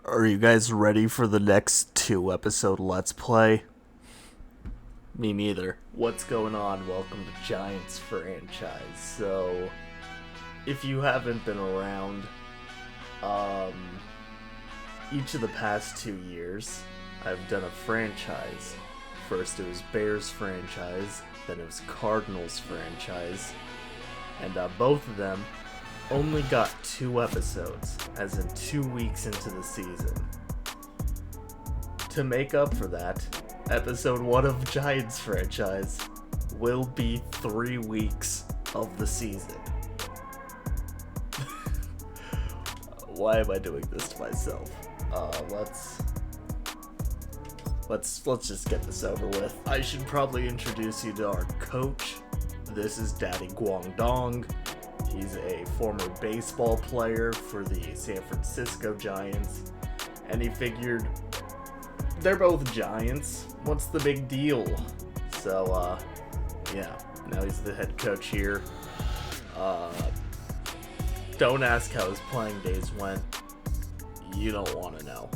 Are you guys ready for the next 2-episode Let's Play? Me neither. What's going on? Welcome to Giants franchise. So, if you haven't been around, each of the past 2 years, I've done a franchise. First it was Bears franchise, then it was Cardinals franchise, and both of them only got 2 episodes, as in 2 weeks into the season. To make up for that, episode 1 of Giants franchise will be 3 weeks of the season. Why am I doing this to myself? Let's just get this over with. I should probably introduce you to our coach. This is Daddy Guangdong. He's a former baseball player for the San Francisco Giants, and he figured they're both Giants. What's the big deal? So, yeah, now he's the head coach here. Don't ask how his playing days went. You don't want to know.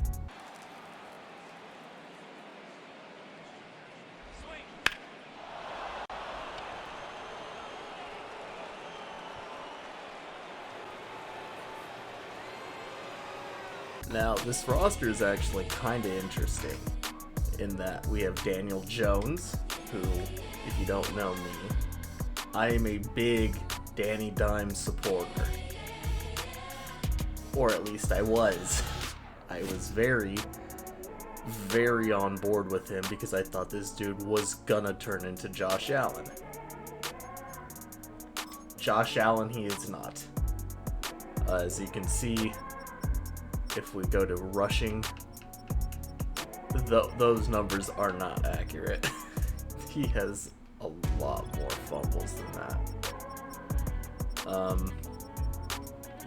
Now, this roster is actually kind of interesting in that we have Daniel Jones, who, if you don't know me, I am a big Danny Dimes supporter. Or at least I was. I was very, very on board with him because I thought this dude was gonna turn into Josh Allen. Josh Allen, he is not. As you can see, if we go to rushing, those numbers are not accurate. He has a lot more fumbles than that.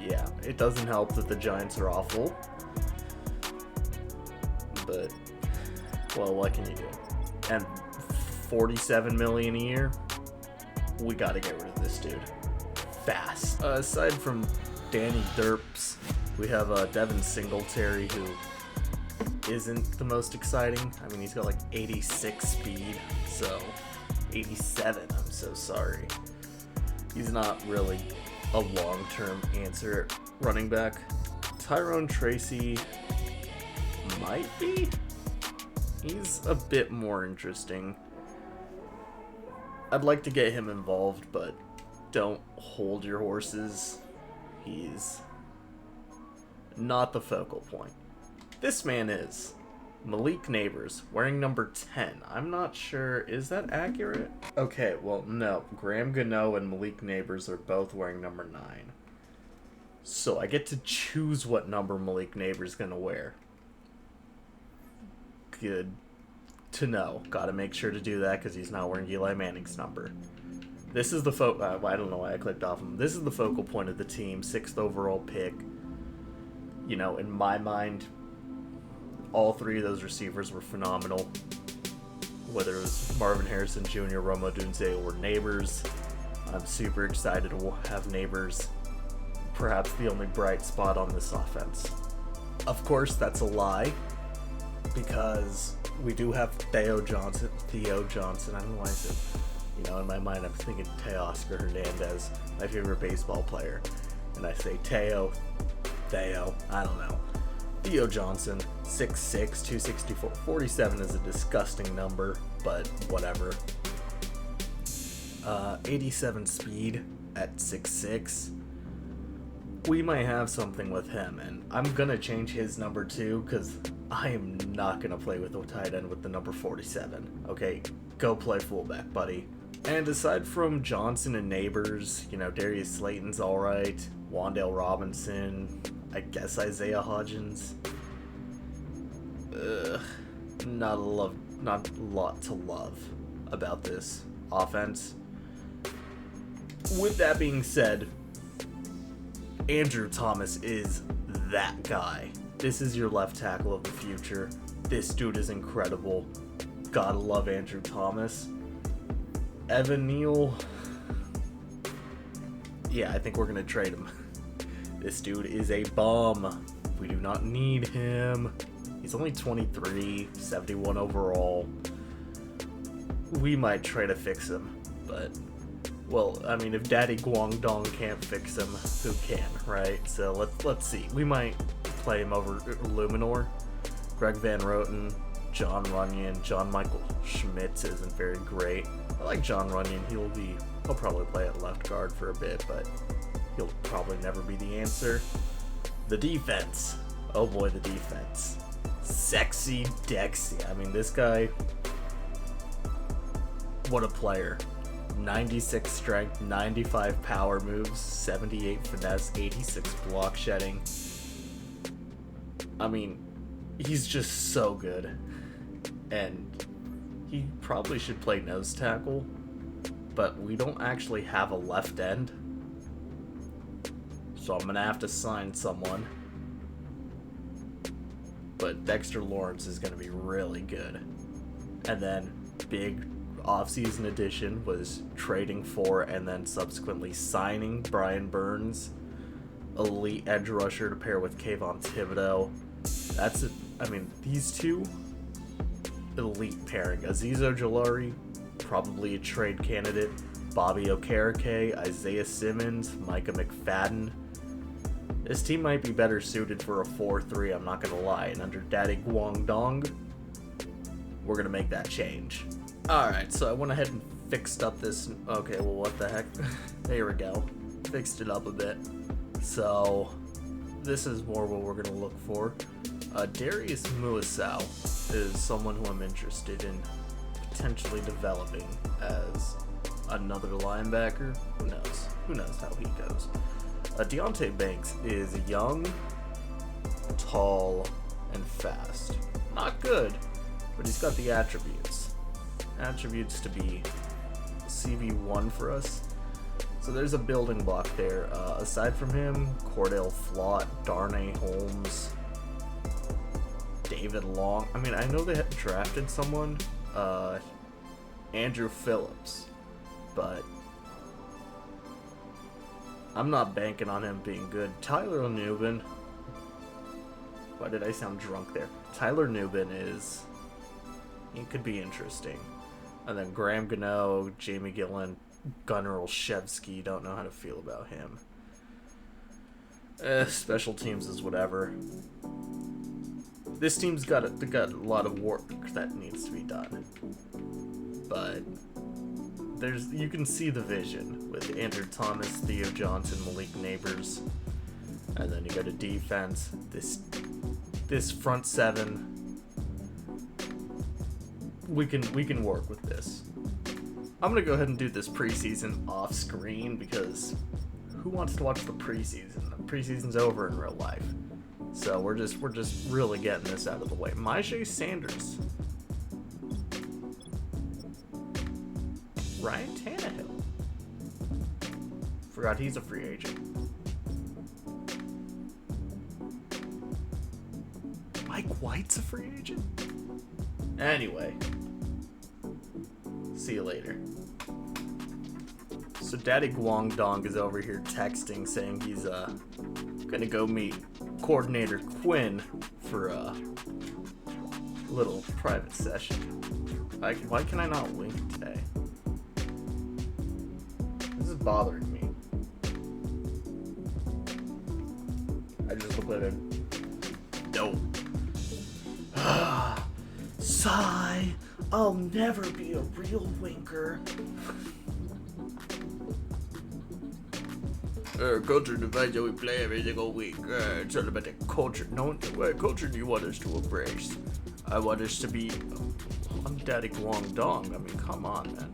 Yeah, it doesn't help that the Giants are awful. But, well, what can you do? And $47 million a year? We gotta get rid of this dude. Fast. Aside from Danny Derps, we have Devin Singletary, who isn't the most exciting. I mean, he's got like 86 speed, so 87, I'm so sorry. He's not really a long-term answer at running back. Tyrone Tracy might be. He's a bit more interesting. I'd like to get him involved, but don't hold your horses. He's not the focal point. This man is Malik Neighbors, wearing number 10. I'm not sure, is that accurate? Okay, well, no. Graham Gano and Malik Neighbors are both wearing number 9. So I get to choose what number Malik Neighbors is gonna wear. Good to know. Gotta make sure to do that because he's not wearing Eli Manning's number. This is the I don't know why I clicked off him. This is the focal point of the team, 6th overall pick. You know, in my mind, all 3 of those receivers were phenomenal. Whether it was Marvin Harrison Jr., Rome Odunze, or Neighbors, I'm super excited to have Neighbors. Perhaps the only bright spot on this offense. Of course, that's a lie, because we do have Theo Johnson. I don't know why I said, you know, in my mind I'm thinking Teoscar Hernandez, my favorite baseball player. And I say Theo, I don't know. Theo Johnson, 6'6", 264. 47 is a disgusting number, but whatever. 87 speed at 6'6". We might have something with him, and I'm gonna change his number too, because I am not gonna play with a tight end with the number 47. Okay, go play fullback, buddy. And aside from Johnson and Neighbors, you know, Darius Slayton's alright, Wan'Dale Robinson, I guess Isaiah Hodgins. Not a lot to love about this offense. With that being said, Andrew Thomas is that guy. This is your left tackle of the future. This dude is incredible. Gotta love Andrew Thomas. Evan Neal. Yeah, I think we're gonna trade him. This dude is a bum. We do not need him. He's only 23, 71 overall. We might try to fix him, but, well, I mean, if Daddy Guangdong can't fix him, who can, right? So let's see. We might play him over Luminor. Greg Van Roten, John Runyon, John Michael Schmitz isn't very great. I like John Runyon. He'll probably play at left guard for a bit, but he'll probably never be the answer. The defense. Oh boy, the defense. Sexy Dexy. I mean, this guy, what a player. 96 strength, 95 power moves, 78 finesse, 86 block shedding. I mean, he's just so good. And he probably should play nose tackle, but we don't actually have a left end. So I'm going to have to sign someone. But Dexter Lawrence is going to be really good. And then big offseason addition was trading for and then subsequently signing Brian Burns, elite edge rusher to pair with Kayvon Thibodeau. I mean, these two, elite pairing. Azeez Ojulari, probably a trade candidate. Bobby Okereke, Isaiah Simmons, Micah McFadden. This team might be better suited for a 4-3, I'm not going to lie. And under Daddy Guangdong, we're going to make that change. Alright, so I went ahead and fixed up this. Okay, well, what the heck? There we go. Fixed it up a bit. So, this is more what we're going to look for. Darius Muasau is someone who I'm interested in potentially developing as another linebacker. Who knows? Who knows how he goes? Deontay Banks is young, tall, and fast. Not good, but he's got the attributes. Attributes to be CV1 for us. So there's a building block there. Aside from him, Cordell Flott, Darnay Holmes, David Long. I mean, I know they had drafted someone, Andrew Phillips, but I'm not banking on him being good. Tyler Nubin. Why did I sound drunk there? Tyler Nubin he could be interesting. And then Graham Gano, Jamie Gillen, Gunnar Olszewski, don't know how to feel about him. Special teams is whatever. This team's got a lot of work that needs to be done. But you can see the vision with Andrew Thomas, Theo Johnson, Malik Neighbors. And then you go to defense. This front seven, we can work with this. I'm gonna go ahead and do this preseason off screen because who wants to watch the preseason? The preseason's over in real life. So we're just really getting this out of the way. Myjai Sanders. Ryan Tannehill. Forgot he's a free agent. Mike White's a free agent? Anyway. See you later. So Daddy Guangdong is over here texting saying he's gonna go meet Coordinator Quinn for a little private session. Why can I not link today? This is bothering me. I just look like a dope. Sigh. I'll never be a real winker. Culture divides how we play every single week. It's all about the culture. No, what culture do you want us to embrace? I want us to be. I'm Daddy Guangdong. I mean, come on, man.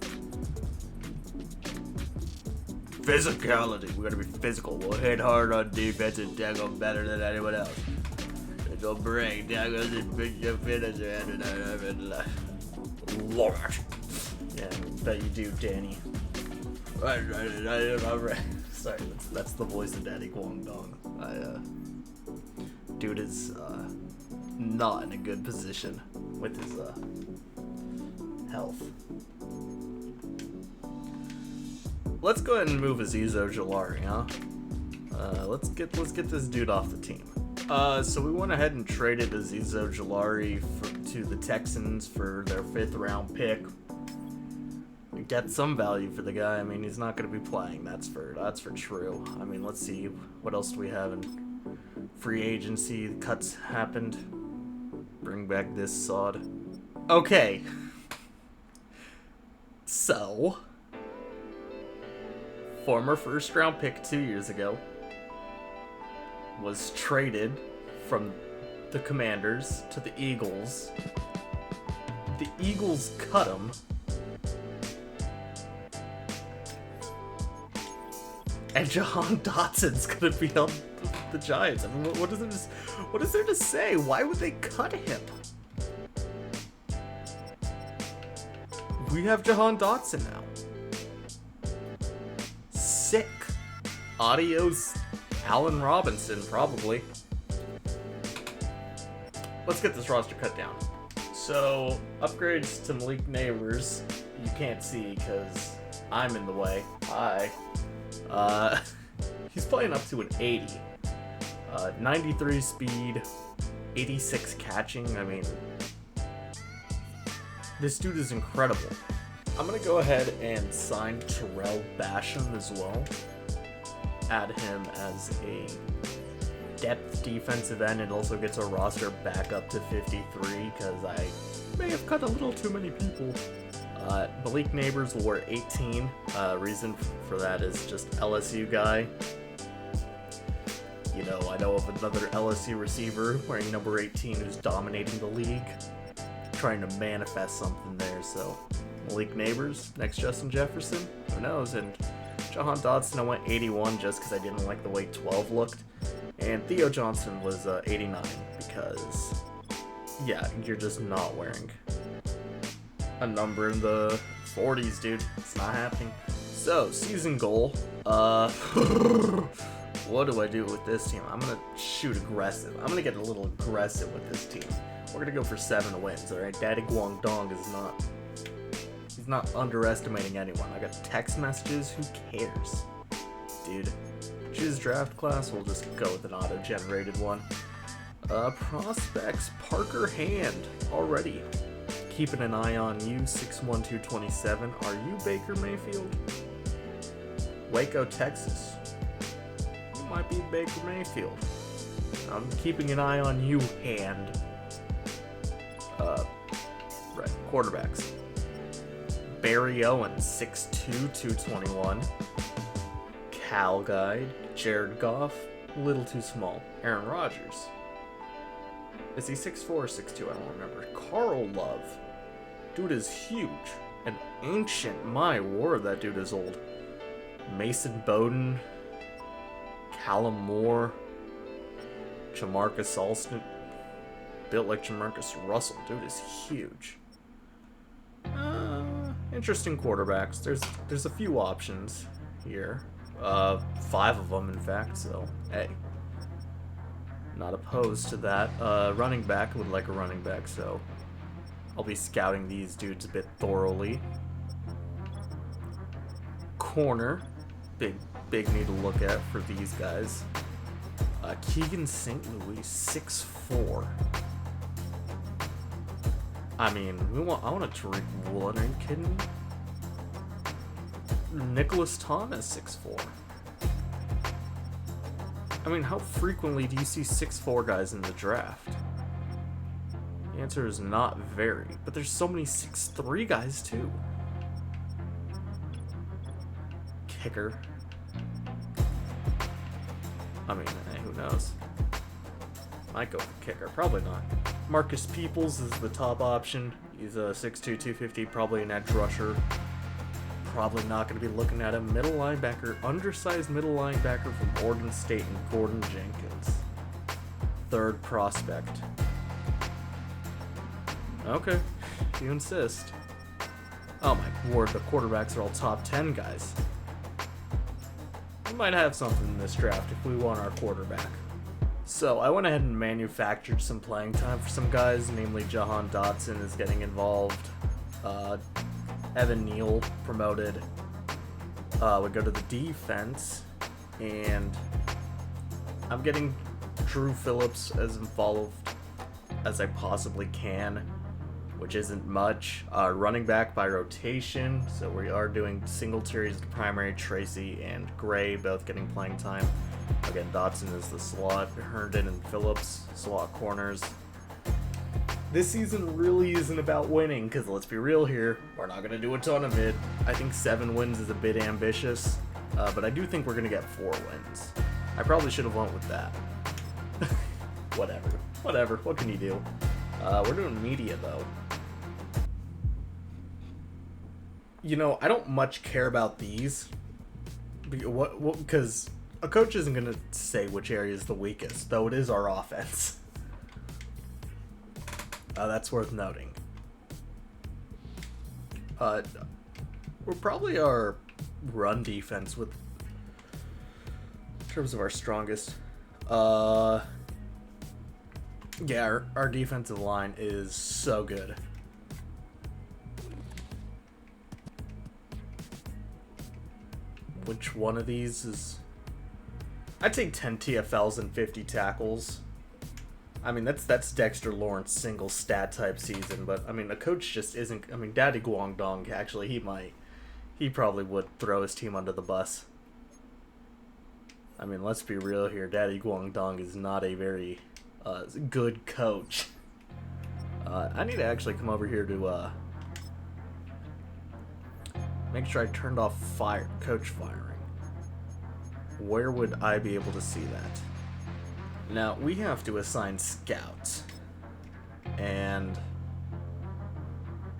Physicality. We gotta be physical. We'll hit hard on defense and tackle better than anyone else. It'll break tackles and big your finisher. Lord. Yeah, I bet you do, Danny. Right. Sorry, that's the voice of Daddy Guangdong. Dude is not in a good position with his health. Let's go ahead and move Azeez Ojulari, huh? Let's get this dude off the team. So we went ahead and traded Azeez Ojulari to the Texans for their 5th round pick. We get some value for the guy. I mean, he's not going to be playing. That's for true. I mean, let's see what else do we have in free agency. Cuts happened. Bring back this sod. Okay. So, former 1st round pick 2 years ago was traded from the Commanders to the Eagles. The Eagles cut him. And Jahan Dotson's gonna be on the Giants. I mean, what is there to say? Why would they cut him? We have Jahan Dotson now. Sick. Adios, Allen Robinson, probably. Let's get this roster cut down. So, upgrades to Malik Neighbors. You can't see because I'm in the way. Hi. He's playing up to an 80. 93 speed, 86 catching. I mean, this dude is incredible. I'm going to go ahead and sign Terrell Basham as well. Add him as a depth defensive end and also gets our roster back up to 53 because I may have cut a little too many people. Malik Neighbors will wear 18. Reason for that is just LSU guy. You know, I know of another LSU receiver wearing number 18 who's dominating the league. Trying to manifest something there, so Malik Neighbors, next Justin Jefferson, who knows? And Jahan Dotson, I went 81 just because I didn't like the way 12 looked. And Theo Johnson was 89 because, yeah, you're just not wearing a number in the 40s, dude. It's not happening. So, season goal. What do I do with this team? I'm going to shoot aggressive. I'm going to get a little aggressive with this team. We're going to go for 7 wins, alright? Daddy Guangdong is not... He's not underestimating anyone. I got text messages. Who cares? Dude. Choose draft class. We'll just go with an auto-generated one. Prospects. Parker Hand. Already. Keeping an eye on you. 6'1", 227. Are you Baker Mayfield? Waco, Texas. You might be Baker Mayfield. I'm keeping an eye on you, Hand. Right. Quarterbacks. Barry Owens, 6'2", 221. Cal Guy. Jared Goff, a little too small. Aaron Rodgers. Is he 6'4" or 6'2"? I don't remember. Carl Love. Dude is huge. An ancient. My word, that dude is old. Mason Bowden. Callum Moore. Jamarcus Alston. Built like Jamarcus Russell. Dude is huge. Interesting quarterbacks. There's a few options here. 5 of them, in fact, so, hey. Not opposed to that. Running back, would like a running back, so I'll be scouting these dudes a bit thoroughly. Corner. Big need to look at for these guys. Keegan St. Louis, 6'4". I mean, I want a Tariq Woolen. Are you kidding me? Nicholas Thomas, 6'4". I mean, how frequently do you see 6'4" guys in the draft? The answer is not very, but there's so many 6'3" guys too. Kicker. I mean, hey, who knows? Might go for kicker, probably not. Marcus Peoples is the top option. He's a 6'2", 250, probably an edge rusher. Probably not going to be looking at him. Middle linebacker, undersized middle linebacker from Oregon State and Gordon Jenkins. 3rd prospect. Okay, if you insist. Oh my word, the quarterbacks are all top 10 guys. We might have something in this draft if we want our quarterback. So I went ahead and manufactured some playing time for some guys, namely Jahan Dotson is getting involved. Evan Neal promoted. We go to the defense, and I'm getting Drew Phillips as involved as I possibly can, which isn't much. Running back by rotation, so we are doing Singletary as the primary, Tracy and Gray both getting playing time. Again, Dotson is the slot, Herndon and Phillips, slot corners. This season really isn't about winning, because let's be real here, we're not going to do a ton of it. I think 7 wins is a bit ambitious, but I do think we're going to get 4 wins. I probably should have went with that. Whatever, what can you do? We're doing media, though. You know, I don't much care about these, because a coach isn't going to say which area is the weakest, though it is our offense. That's worth noting. We're probably our run defense in terms of our strongest. Yeah, our defensive line is so good. Which one of these is... I'd take 10 TFLs and 50 tackles. I mean, that's Dexter Lawrence single stat type season, but I mean, a coach just isn't... I mean, Daddy Guangdong, actually, he probably would throw his team under the bus. I mean, let's be real here. Daddy Guangdong is not a very good coach. I need to actually come over here to make sure I turned off coach firing. Where would I be able to see that? Now, we have to assign scouts. And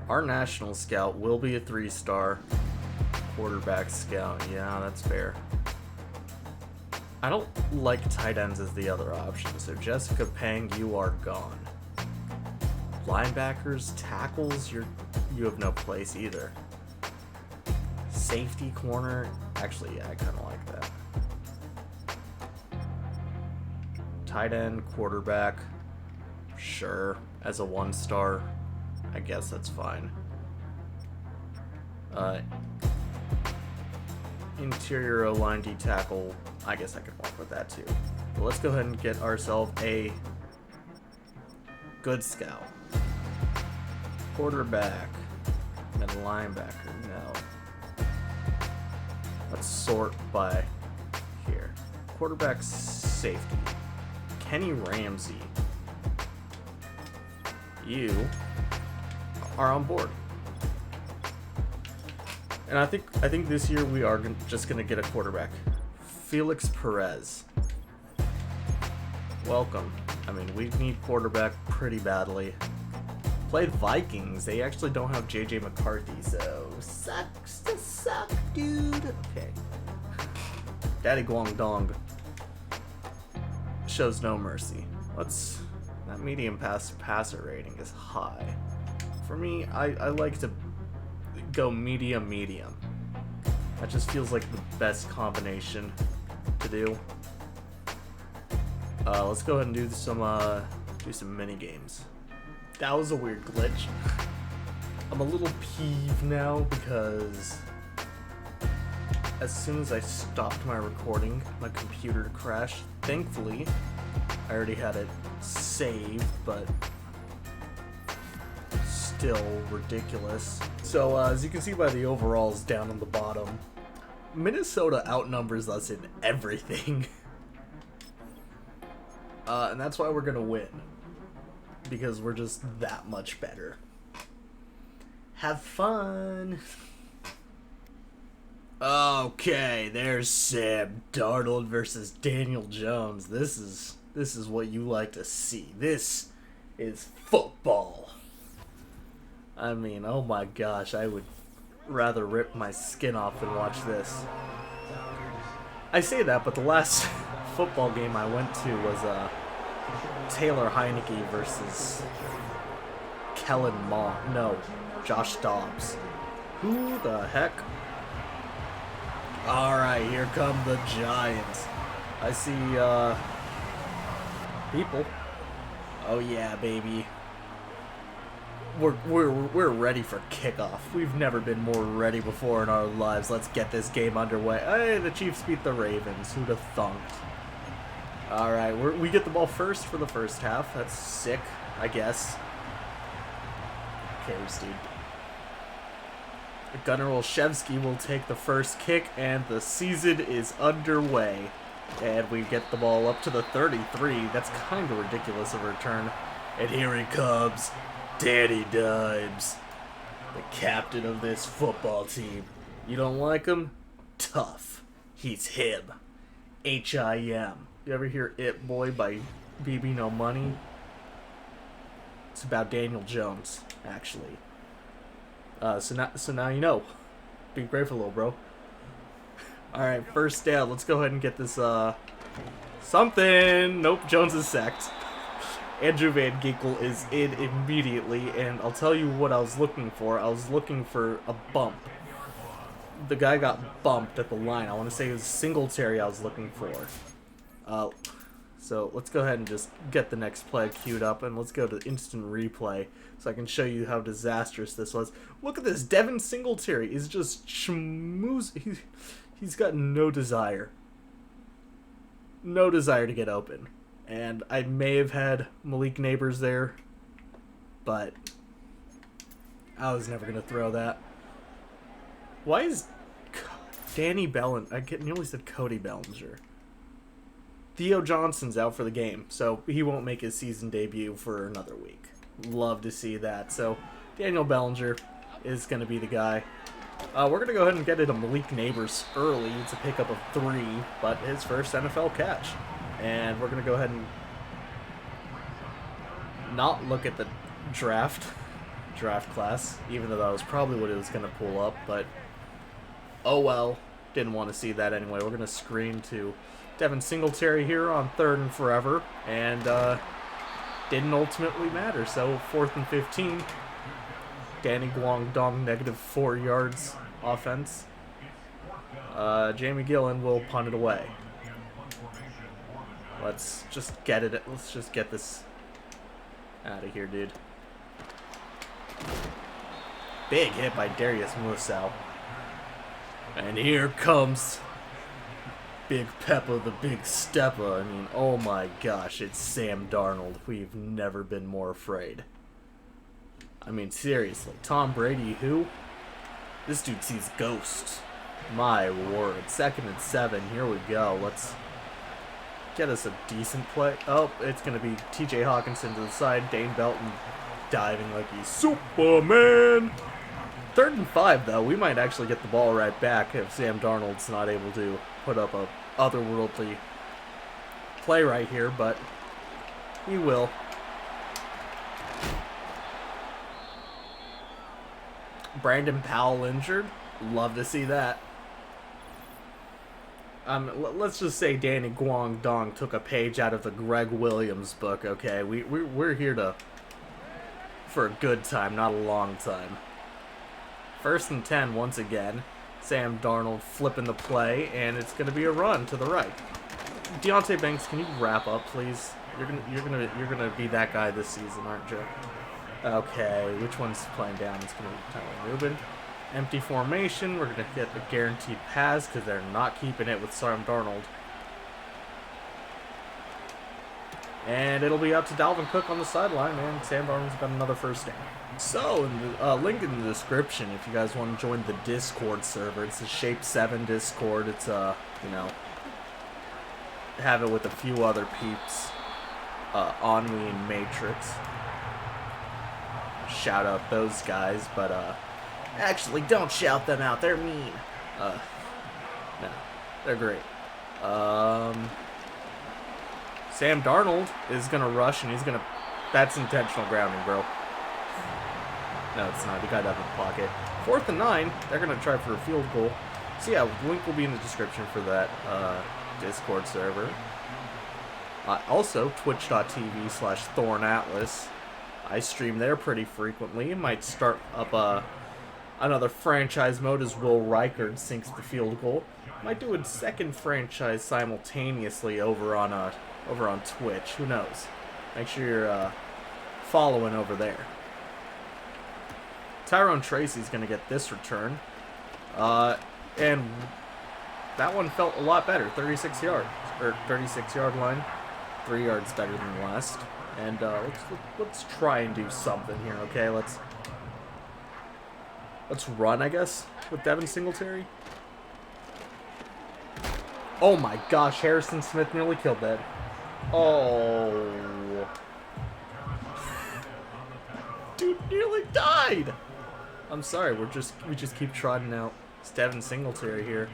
our national scout will be a 3-star quarterback scout. Yeah, that's fair. I don't like tight ends as the other option, so Jessica Pang, you are gone. Linebackers, tackles, you have no place either. Safety corner, actually, yeah, I kind of like that. Tight end, quarterback, sure. As a 1-star, I guess that's fine. Interior O-line, D-tackle, I guess I could work with that too. But let's go ahead and get ourselves a good scout. Quarterback and linebacker, no. Let's sort by here. Quarterback, safety. Kenny Ramsey. You are on board. And I think this year we are just going to get a quarterback. Felix Perez. Welcome. I mean, we need quarterback pretty badly. Played Vikings. They actually don't have JJ McCarthy, so sucks to suck, dude. Okay. Daddy Guangdong shows no mercy. That medium passer rating is high. For me, I like to go medium. That just feels like the best combination to do. Let's go ahead and do some mini games. That was a weird glitch. I'm a little peeved now because as soon as I stopped my recording, my computer crashed. Thankfully, I already had it saved, but still ridiculous. So as you can see by the overalls down on the bottom, Minnesota outnumbers us in everything. And that's why we're gonna win. Because we're just that much better. Have fun! Okay, there's Sam Darnold versus Daniel Jones. This is what you like to see. This is football. I mean, oh my gosh, I would rather rip my skin off than watch this. I say that, but the last football game I went to was Taylor Heineke versus Kellen Mond. No, Josh Dobbs. Who the heck? Alright, here come the Giants. I see, people. Oh yeah, baby. We're ready for kickoff. We've never been more ready before in our lives. Let's get this game underway. Hey, the Chiefs beat the Ravens. Who'd have thunked? All right, we get the ball first for the first half. That's sick, I guess. Cares, dude. Gunnar Olszewski will take the first kick, and the season is underway. And we get the ball up to the 33. That's kind of ridiculous of a return. And here he comes, Danny Dimes, the captain of this football team. You don't like him? Tough. He's him. H-I-M. You ever hear It Boy by BB No Money? It's about Daniel Jones, actually. So now you know. Be grateful, little bro. Alright, first down. Let's go ahead and get this, something. Nope, Jones is sacked. Andrew Van Ginkel is in immediately, and I'll tell you what I was looking for. I was looking for a bump. The guy got bumped at the line. I want to say it was Singletary I was looking for. So let's go ahead and just get the next play queued up, and let's go to instant replay so I can show you how disastrous this was. Look at this. Devin Singletary is just schmooze. He's got no desire. No desire to get open. And I may have had Malik Neighbors there, but I was never going to throw that. Why is Danny Bellinger? I nearly said Cody Bellinger. Theo Johnson's out for the game, so he won't make his season debut for another week. Love to see that. So Daniel Bellinger is going to be the guy. We're going to go ahead and get it a Malik Neighbors early. It's a pickup of 3, but his first NFL catch. And we're going to go ahead and not look at the draft class, even though that was probably what it was going to pull up, but oh well. Didn't want to see that anyway. We're going to screen to Devin Singletary here on 3rd and forever, and didn't ultimately matter. So 4th and 15. Danny Guangdong, -4 yards offense. Jamie Gillen will punt it away. Let's just get it. Let's just get this out of here, dude. Big hit by Darius Musow. And here comes Big Peppa, the Big Steppa. I mean, oh my gosh, it's Sam Darnold. We've never been more afraid. I mean, seriously, Tom Brady, who? This dude sees ghosts. My word. 2nd and 7. Here we go. Let's get us a decent play. Oh, it's going to be TJ Hawkinson to the side. Dane Belton diving like he's Superman. 3rd and 5, though. We might actually get the ball right back if Sam Darnold's not able to put up a otherworldly play right here, but he will. Brandon Powell injured. Love to see that. Let's just say Danny Guangdong took a page out of the Greg Williams book, okay? We're here for a good time, not a long time. 1st and 10 once again. Sam Darnold flipping the play, and it's going to be a run to the right. Deontay Banks, can you wrap up, please? You're gonna be that guy this season, aren't you? Okay, which one's playing down? It's going to be Tyler Rubin. Empty formation. We're going to get the guaranteed pass because they're not keeping it with Sam Darnold. And it'll be up to Dalvin Cook on the sideline, and Sam Darnold's got another first down. So, link in the description if you guys want to join the Discord server. It's the Shape 7 Discord. It's, you know, have it with a few other peeps. Ennui and Matrix. Shout out those guys, but, actually, don't shout them out. They're mean. No, they're great. Sam Darnold is going to rush, and he's going to... That's intentional grounding, bro. No, it's not. He got up in the pocket. 4th and 9. They're going to try for a field goal. So, yeah, link will be in the description for that Discord server. Also, twitch.tv/ThornAtlas. I stream there pretty frequently. Might start up another franchise mode as Will Reichard sinks the field goal. Might do a second franchise simultaneously over on Twitch. Who knows? Make sure you're following over there. Tyrone Tracy's going to get this return. And that one felt a lot better. 36 yards. Or 36-yard line. 3 yards better than last. And let's try and do something here, okay? Let's run, I guess, with Devin Singletary. Oh my gosh, Harrison Smith nearly killed that. Oh. Dude nearly died. I'm sorry, we just keep trotting out Devin Singletary here.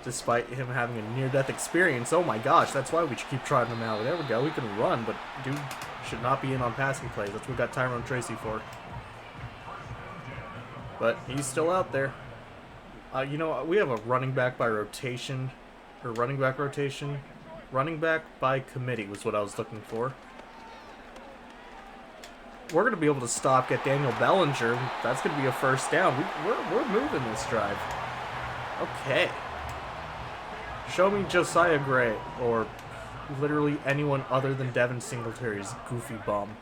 Despite him having a near-death experience. Oh my gosh, that's why we should keep trotting him out. There we go, we can run, but dude should not be in on passing plays. That's what we got Tyrone Tracy for. But he's still out there. You know, we have a running back by rotation. Or running back rotation. Running back by committee was what I was looking for. We're going to be able to stop, get Daniel Bellinger. That's going to be a first down. We're moving this drive. Okay. Show me Josiah Gray, or literally anyone other than Devin Singletary's goofy bum.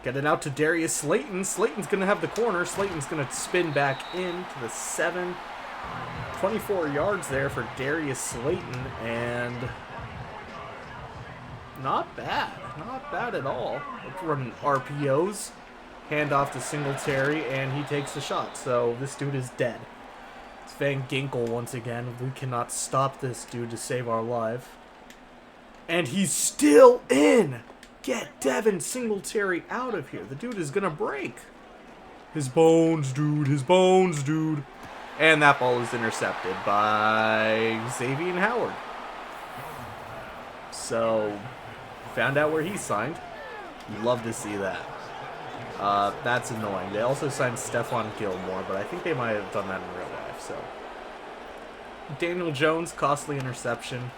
Get it out to Darius Slayton. Slayton's going to have the corner. Slayton's going to spin back in to the 7. 24 yards there for Darius Slayton, and not bad. Not bad at all. Let's run RPOs. Hand off to Singletary, and he takes the shot. So this dude is dead. It's Van Ginkel once again. We cannot stop this dude to save our life. And he's still in! Get Devin Singletary out of here. The dude is going to break. His bones, dude. His bones, dude. And that ball is intercepted by Xavier Howard. So, found out where he signed. Love to see that. That's annoying. They also signed Stephon Gilmore, but I think they might have done that in real life. So, Daniel Jones, costly interception,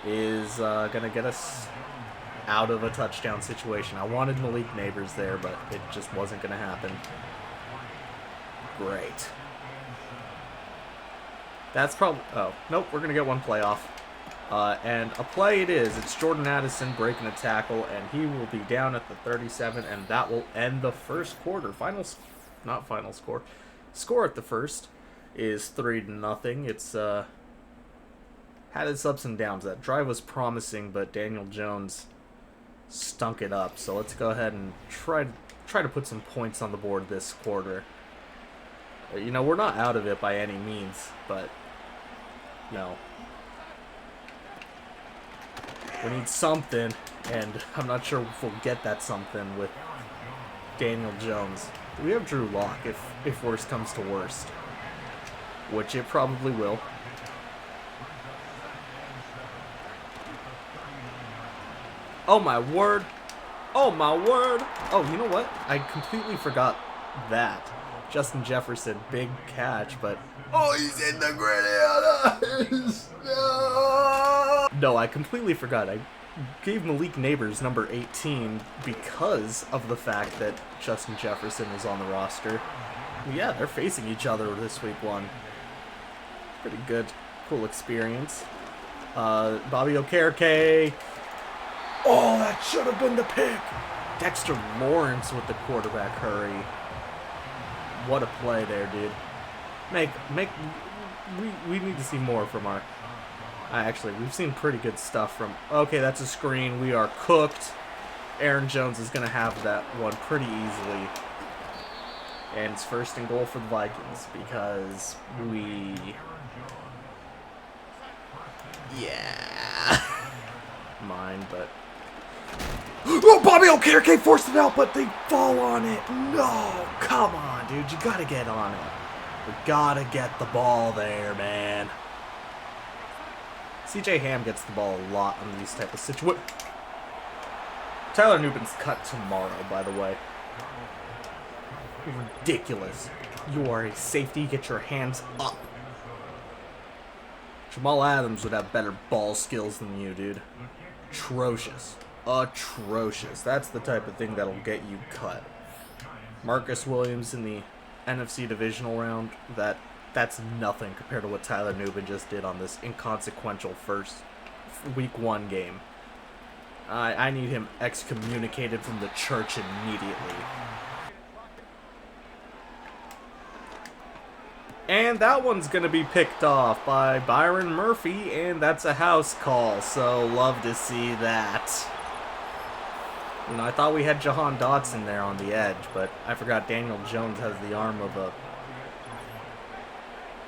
is going to get us out of a touchdown situation. I wanted Malik Neighbors there, but it just wasn't going to happen. Great. That's probably... Oh, nope, we're going to get one play off. And a play it is. It's Jordan Addison breaking a tackle, and he will be down at the 37, and that will end the first quarter. Not final score. Score at the first is 3-0. It's had its ups and downs. That drive was promising, but Daniel Jones stunk it up. So let's go ahead and try to put some points on the board this quarter. You know, we're not out of it by any means, but no. We need something, and I'm not sure if we'll get that something with Daniel Jones. We have Drew Lock if worst comes to worst, which it probably will. Oh my word! Oh my word! Oh, you know what? I completely forgot that. Justin Jefferson, big catch, but... Oh, he's in the gritty! No, I completely forgot. I gave Malik Neighbors number 18 because of the fact that Justin Jefferson is on the roster. Yeah, they're facing each other this week 1. Pretty good. Cool experience. Bobby Okereke. Oh, that should have been the pick! Dexter Lawrence with the quarterback hurry. What a play there, dude. We need to see more from our... Actually, we've seen pretty good stuff from... Okay, that's a screen. We are cooked. Aaron Jones is going to have that one pretty easily. And it's 1st and goal for the Vikings because we... Yeah. Mine, but... Oh, Bobby Okereke forced it out, but they fall on it. No, come on, dude. You gotta get on it. We gotta get the ball there, man. CJ Ham gets the ball a lot on these type of situations. Tyler Nubin's cut tomorrow, by the way. Ridiculous. You are a safety. Get your hands up. Jamal Adams would have better ball skills than you, dude. Atrocious. Atrocious. That's the type of thing that'll get you cut. Marcus Williams in the NFC divisional round, that's nothing compared to what Tyler Nubin just did on this inconsequential first week 1 game. I need him excommunicated from the church immediately. And that one's going to be picked off by Byron Murphy, and that's a house call, so love to see that. You know, I thought we had Jahan Dotson there on the edge, but I forgot Daniel Jones has the arm of a,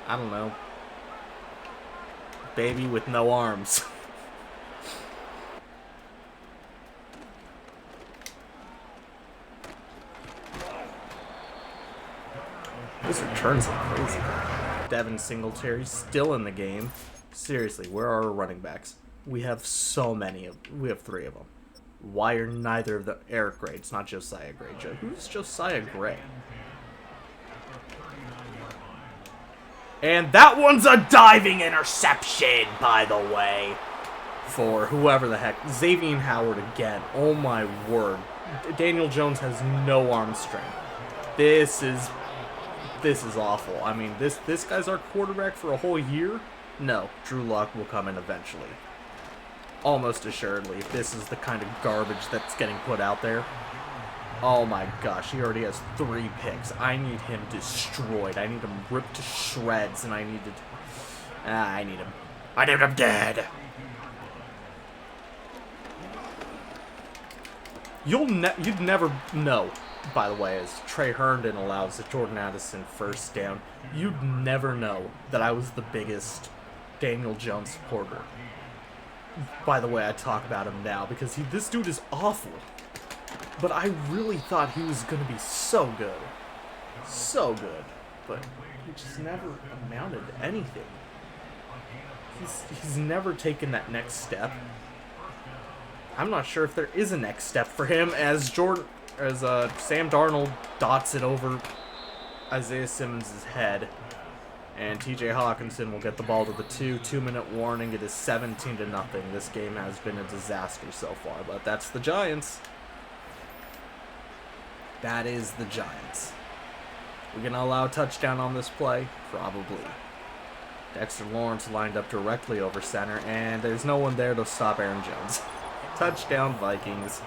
I don't know, baby with no arms. This return's crazy. Devin Singletary still in the game. Seriously, where are our running backs? We have so many we have 3 of them. Why are neither of the Eric Gray? It's not Josiah Gray. Who's Josiah Gray? And that one's a diving interception, by the way, for whoever the heck. Xavier Howard again. Oh my word. Daniel Jones has no arm strength. This is awful. I mean, this guy's our quarterback for a whole year? No, Drew Lock will come in eventually. Almost assuredly, if this is the kind of garbage that's getting put out there. Oh my gosh, he already has 3 picks. I need him destroyed. I need him ripped to shreds, and I need him dead. You'd never know, by the way, as Trey Herndon allows the Jordan Addison first down, you'd never know that I was the biggest Daniel Jones supporter. By the way, I talk about him now because this dude is awful. But I really thought he was going to be so good. So good. But he just never amounted to anything. He's never taken that next step. I'm not sure if there is a next step for him as Sam Darnold dots it over Isaiah Simmons' head. And TJ Hawkinson will get the ball to the 2-minute warning. It is 17-0. This game has been a disaster so far, but that's the Giants. That is the Giants. We're going to allow a touchdown on this play? Probably. Dexter Lawrence lined up directly over center, and there's no one there to stop Aaron Jones. Touchdown, Vikings.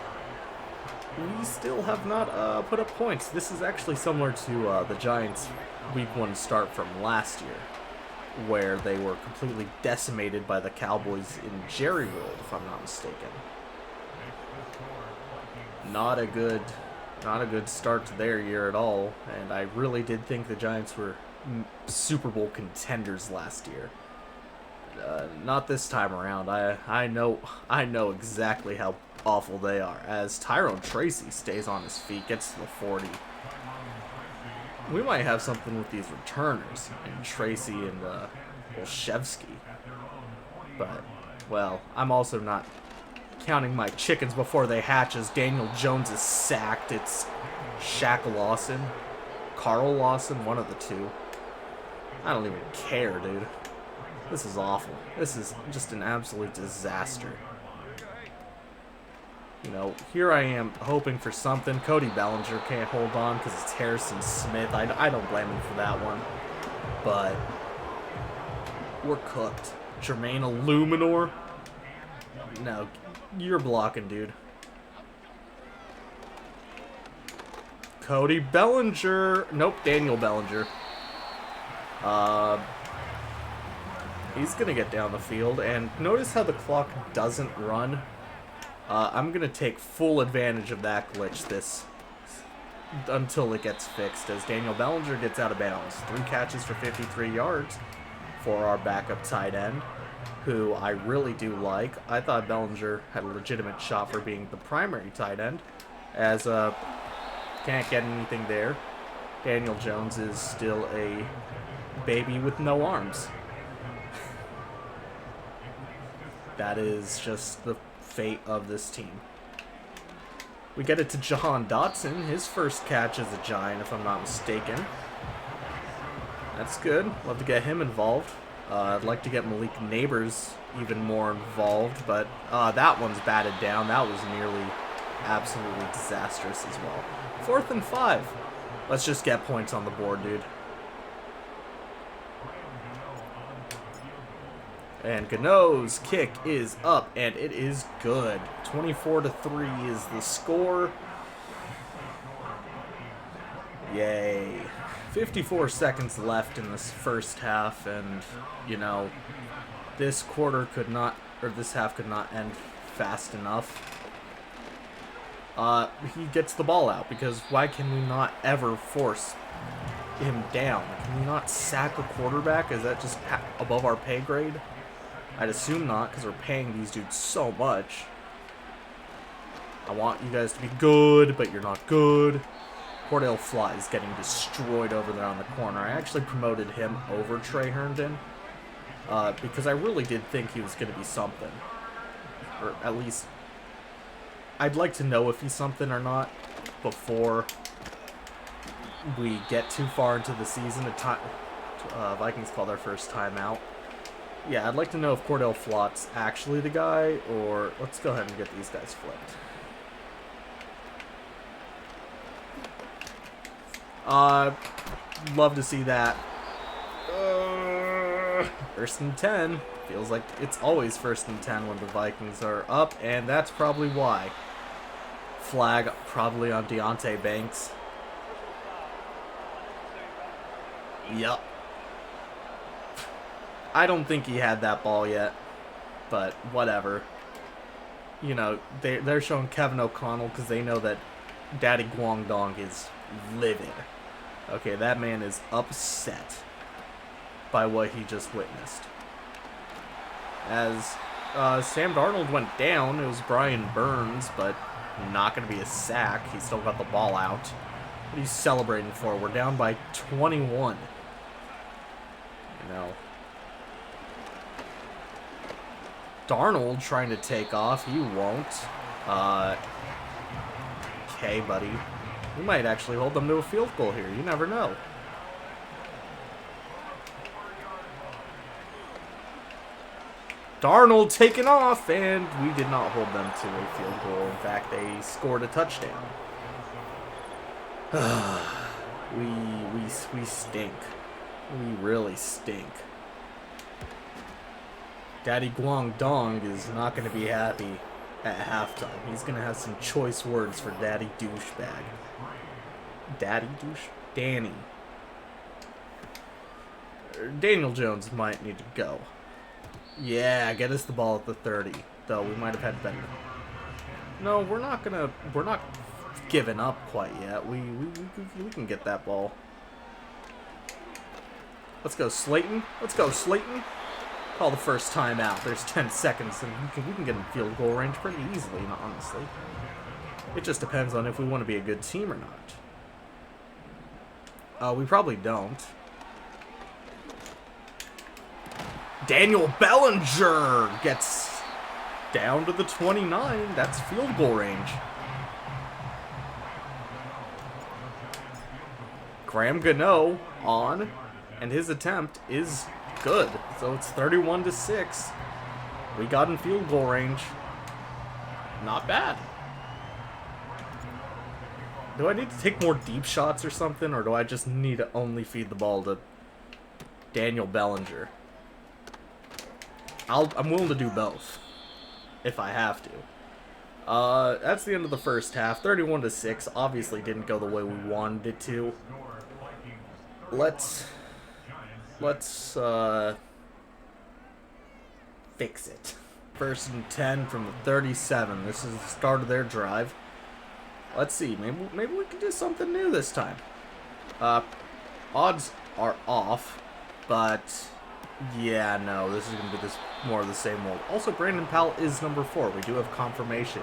We still have not put up points. This is actually similar to the Giants' Week 1 start from last year, where they were completely decimated by the Cowboys in Jerry World, if I'm not mistaken. Not a good start to their year at all, and I really did think the Giants were Super Bowl contenders last year. Not this time around. I know exactly how awful they are, as Tyrone Tracy stays on his feet, gets to the 40. We might have something with these returners, and Tracy and Olszewski. But, well, I'm also not counting my chickens before they hatch as Daniel Jones is sacked. It's Shaq Lawson, Carl Lawson, one of the two. I don't even care, dude. This is awful. This is just an absolute disaster. You know, here I am hoping for something. Cody Bellinger can't hold on because it's Harrison Smith. I don't blame him for that one. But we're cooked. Jermaine Illuminor? No, you're blocking, dude. Cody Bellinger. Nope, Daniel Bellinger. He's going to get down the field. And notice how the clock doesn't run. I'm going to take full advantage of that glitch until it gets fixed, as Daniel Bellinger gets out of bounds. 3 catches for 53 yards for our backup tight end, who I really do like. I thought Bellinger had a legitimate shot for being the primary tight end, as can't get anything there. Daniel Jones is still a baby with no arms. That is just the fate of this team. We get it to Jahan Dotson, his first catch as a Giant, if I'm not mistaken. That's good. Love to get him involved. I'd like to get Malik Neighbors even more involved, but that one's batted down. That was nearly absolutely disastrous as well. 4th and 5. Let's just get points on the board, dude. And Gano's kick is up, and it is good. 24-3 is the score. Yay. 54 seconds left in this first half, and, you know, this quarter could not, or this half could not end fast enough. He gets the ball out, because why can we not ever force him down? Can we not sack a quarterback? Is that just above our pay grade? I'd assume not, because we're paying these dudes so much. I want you guys to be good, but you're not good. Cordell Fly is getting destroyed over there on the corner. I actually promoted him over Trey Herndon, because I really did think he was going to be something. Or at least, I'd like to know if he's something or not before we get too far into the season. Vikings call their first timeout. Yeah, I'd like to know if Cordell Flott's actually the guy, or let's go ahead and get these guys flipped. Love to see that. First and 10. Feels like it's always first and 10 when the Vikings are up, and that's probably why. Flag probably on Deonte Banks. Yup. I don't think he had that ball yet, but whatever. You know, they're showing Kevin O'Connell because they know that Daddy Guangdong is livid. Okay, that man is upset by what he just witnessed. As Sam Darnold went down, it was Brian Burns, but not going to be a sack. He still got the ball out. What are you celebrating for? We're down by 21. You know. Darnold trying to take off. He won't. Okay, buddy. We might actually hold them to a field goal here. You never know. Darnold taking off, and we did not hold them to a field goal. In fact, they scored a touchdown. we stink. We really stink. Daddy Guangdong is not going to be happy at halftime. He's going to have some choice words for Daddy Douchebag. Daddy Douche? Danny. Daniel Jones might need to go. Yeah, get us the ball at the 30. Though we might have had better. No, we're not giving up quite yet. We can get that ball. Let's go, Slayton. Let's go, Slayton. Call the first time out. There's 10 seconds, and we can get in field goal range pretty easily, honestly. It just depends on if we want to be a good team or not. We probably don't. Daniel Bellinger gets down to the 29. That's field goal range. Graham Gano on, and his attempt is good. So it's 31-6. We got in field goal range. Not bad. Do I need to take more deep shots or something, or do I just need to only feed the ball to Daniel Bellinger? I'm willing to do both, if I have to. That's the end of the first half. 31-6. Obviously didn't go the way we wanted it to. Let's fix it. First and 10 from the 37. This is the start of their drive. Let's see. Maybe we can do something new this time. Odds are off, but yeah, no, this is going to be more of the same old. Also, Brandon Powell is number 4. We do have confirmation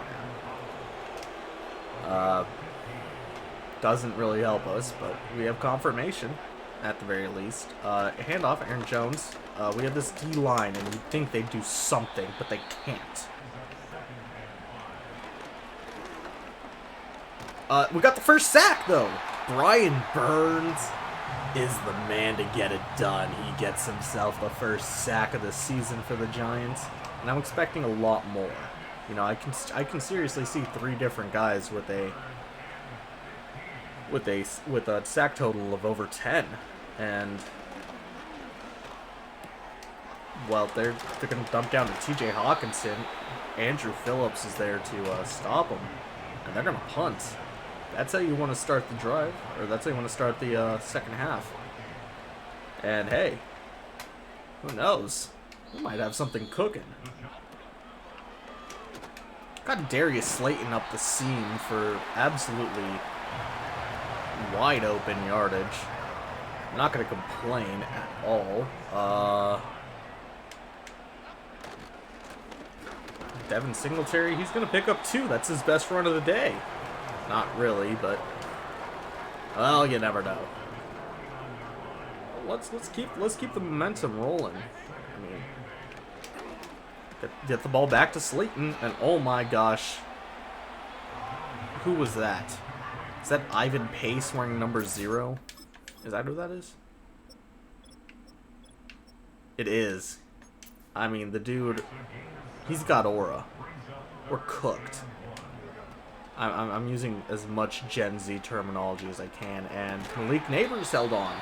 now. Doesn't really help us, but we have confirmation at the very least. Handoff, Aaron Jones. We have this D-line, and you'd think they'd do something, but they can't. We got the first sack, though. Brian Burns is the man to get it done. He gets himself the first sack of the season for the Giants, and I'm expecting a lot more. You know, I can seriously see 3 different guys with a sack total of over 10, and well, they're going to dump down to T.J. Hawkinson. Andrew Phillips is there to stop them, and they're going to punt. That's how you want to start the drive, or that's how you want to start the second half. And hey, who knows? We might have something cooking. Got Darius Slayton up the seam for absolutely wide open yardage. I'm not going to complain at all. Devin Singletary, he's going to pick up 2. That's his best run of the day. Not really, but well, you never know. Let's keep the momentum rolling. I mean, get the ball back to Slayton, and oh my gosh, who was that? Is that Ivan Pace wearing number 0? Is that who that is? It is. I mean, the dude, he's got aura. We're cooked. I'm using as much Gen Z terminology as I can, and Malik Neighbors held on.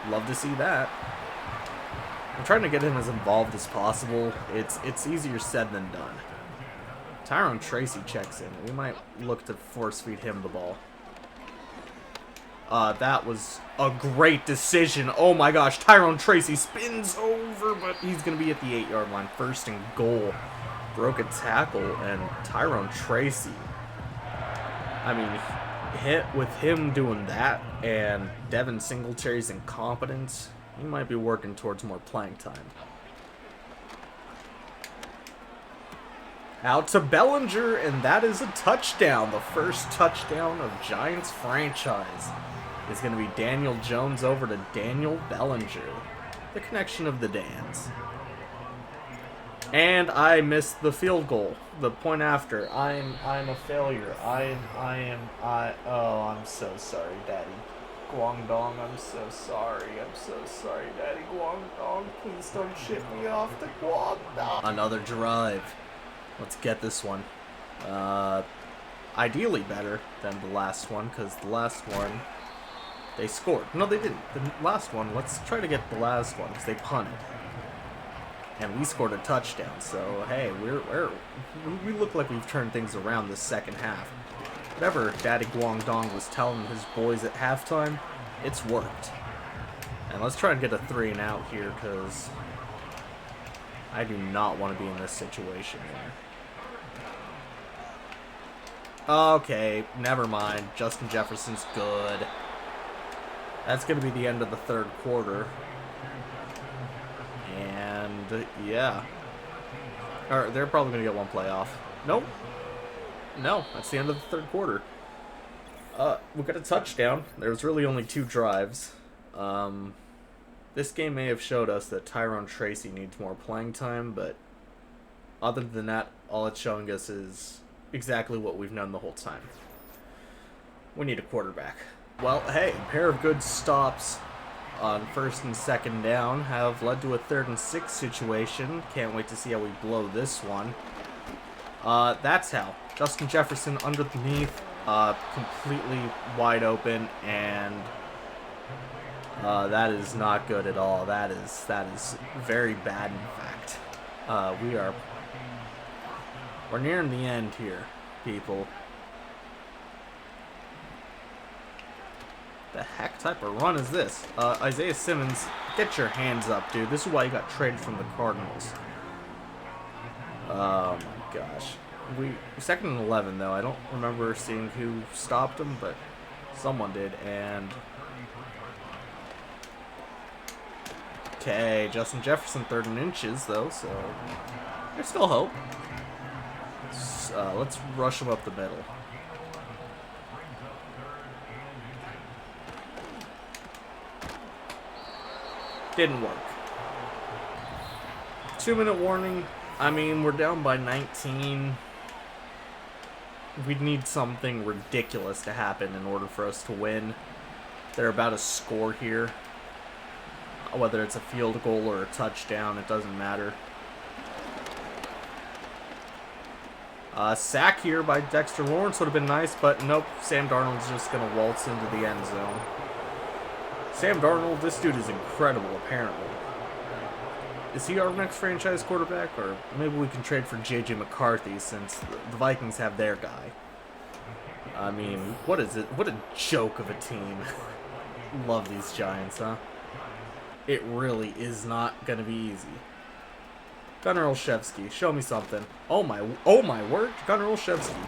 Love to see that. I'm trying to get him as involved as possible. It's easier said than done. Tyrone Tracy checks in. We might look to force feed him the ball. That was a great decision. Oh my gosh, Tyrone Tracy spins over, but he's going to be at the 8-yard line. First and goal. Broke a tackle, and Tyrone Tracy, I mean, with him doing that and Devin Singletary's incompetence, he might be working towards more playing time. Out to Bellinger, and that is a touchdown. The first touchdown of Giants franchise is going to be Daniel Jones over to Daniel Bellinger. The connection of the Dans. And I missed the field goal. The point after. I'm a failure. Oh, I'm so sorry, Daddy Guangdong. I'm so sorry. I'm so sorry, Daddy Guangdong. Please don't ship me off to Guangdong. Another drive. Let's get this one. Ideally better than the last one, because the last one, they scored. No, they didn't. The last one, let's try to get the last one, because they punted. And we scored a touchdown, so hey, we look like we've turned things around this second half. Whatever Daddy Guangdong was telling his boys at halftime, it's worked. And let's try and get a 3 and out here, because I do not want to be in this situation here. Okay, never mind. Justin Jefferson's good. That's going to be the end of the third quarter. And yeah, or they're probably gonna get one play off. Nope. No, that's the end of the third quarter. We got a touchdown. There's really only 2 drives. This game may have showed us that Tyrone Tracy needs more playing time, but other than that, all it's showing us is exactly what we've known the whole time. We need a quarterback. Well, hey, a pair of good stops on first and second down have led to a 3rd and 6 situation. Can't wait to see how we blow this one. That's how. Justin Jefferson underneath, completely wide open, and that is not good at all. That is very bad, in fact. We're nearing the end here, people. The heck type of run is this? Isaiah Simmons, get your hands up, dude. This is why you got traded from the Cardinals. Oh my gosh. 2nd and 11 though. I don't remember seeing who stopped him, but someone did. And okay, Justin Jefferson 3rd and inches though, so there's still hope. Let's rush him up the middle. Didn't work. 2-minute warning. I mean, we're down by 19. We'd need something ridiculous to happen in order for us to win. They're about to score here. Whether it's a field goal or a touchdown, it doesn't matter. Sack here by Dexter Lawrence would have been nice, but nope. Sam Darnold's just going to waltz into the end zone. Sam Darnold, this dude is incredible, apparently. Is he our next franchise quarterback? Or maybe we can trade for J.J. McCarthy since the Vikings have their guy. I mean, what is it? What a joke of a team. Love these Giants, huh? It really is not gonna be easy. Gunnar Olszewski, show me something. Oh my word, Gunnar Olszewski.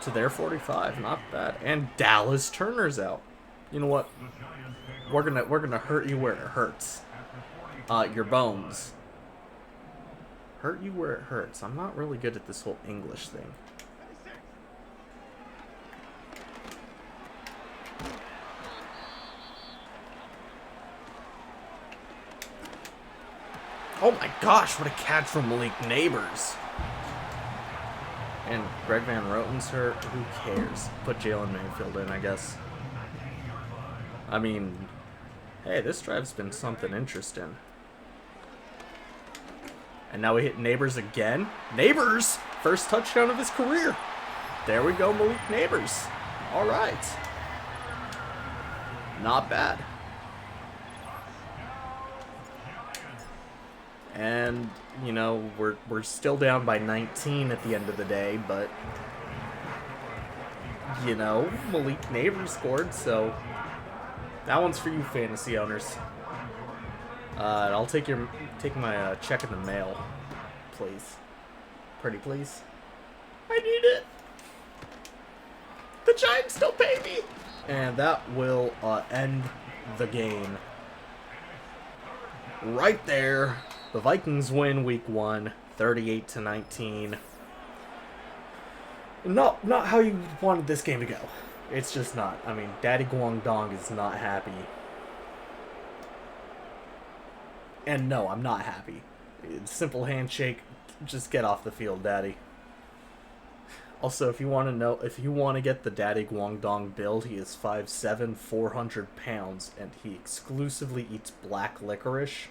To their 45, not bad. And Dallas Turner's out. You know what? We're gonna hurt you where it hurts. Your bones. Hurt you where it hurts. I'm not really good at this whole English thing. Oh my gosh, what a catch from Malik Neighbors. And Greg Van Roten's hurt. Who cares? Put Jalen Mayfield in, I guess. I mean, hey, this drive's been something interesting. And now we hit Neighbors again. Neighbors! First touchdown of his career. There we go, Malik Neighbors. All right. Not bad. And, you know, we're still down by 19 at the end of the day, but, you know, Malik Neighbors scored, so that one's for you fantasy owners. I'll take my check in the mail, please. Pretty please. I need it. The Giants don't pay me. And that will end the game. Right there. The Vikings win week 1, 38-19. Not how you wanted this game to go. It's just not. I mean, Daddy Guangdong is not happy. And no, I'm not happy. Simple handshake. Just get off the field, Daddy. Also, if you want to get the Daddy Guangdong build, he is 5'7", 400 pounds, and he exclusively eats black licorice.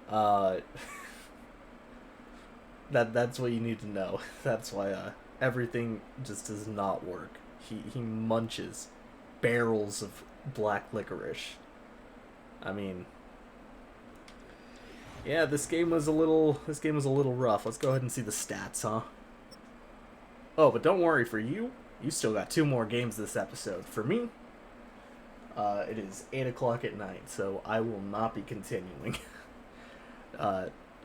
That's what you need to know. That's why everything just does not work. He munches barrels of black licorice. I mean, yeah, this game was a little rough. Let's go ahead and see the stats, huh? Oh, but don't worry, for you still got 2 more games this episode. For me, it is 8 o'clock at night, so I will not be continuing.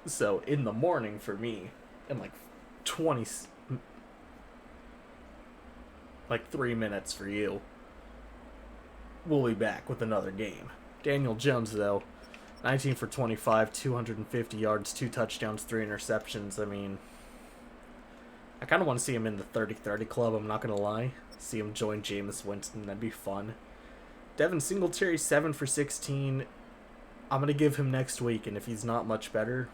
So in the morning for me, in like 3 minutes for you, we'll be back with another game. Daniel Jones, though, 19 for 25, 250 yards, 2 touchdowns, 3 interceptions. I mean, I kind of want to see him in the 30-30 club, I'm not going to lie. See him join Jameis Winston, that'd be fun. Devin Singletary, 7 for 16. I'm going to give him next week, and if he's not much better,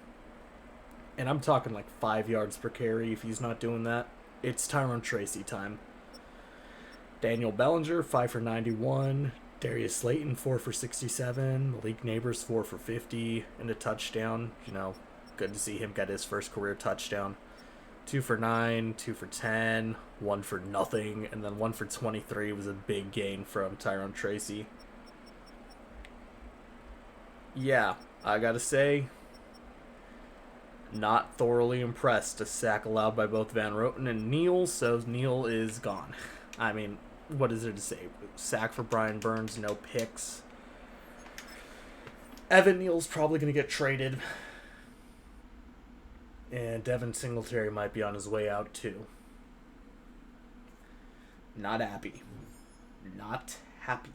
and I'm talking like 5 yards per carry if he's not doing that, it's Tyrone Tracy time. Daniel Bellinger, 5 for 91. Darius Slayton, 4 for 67. Malik Neighbors, 4 for 50. And a touchdown. You know, good to see him get his first career touchdown. 2 for 9, 2 for 10, 1 for nothing, and then 1 for 23 was a big gain from Tyrone Tracy. Yeah, I gotta say, not thoroughly impressed. A sack allowed by both Van Roten and Neal, so Neal is gone. I mean, what is there to say? Sack for Brian Burns, no picks. Evan Neal's probably going to get traded. And Devin Singletary might be on his way out too. Not happy. Not happy.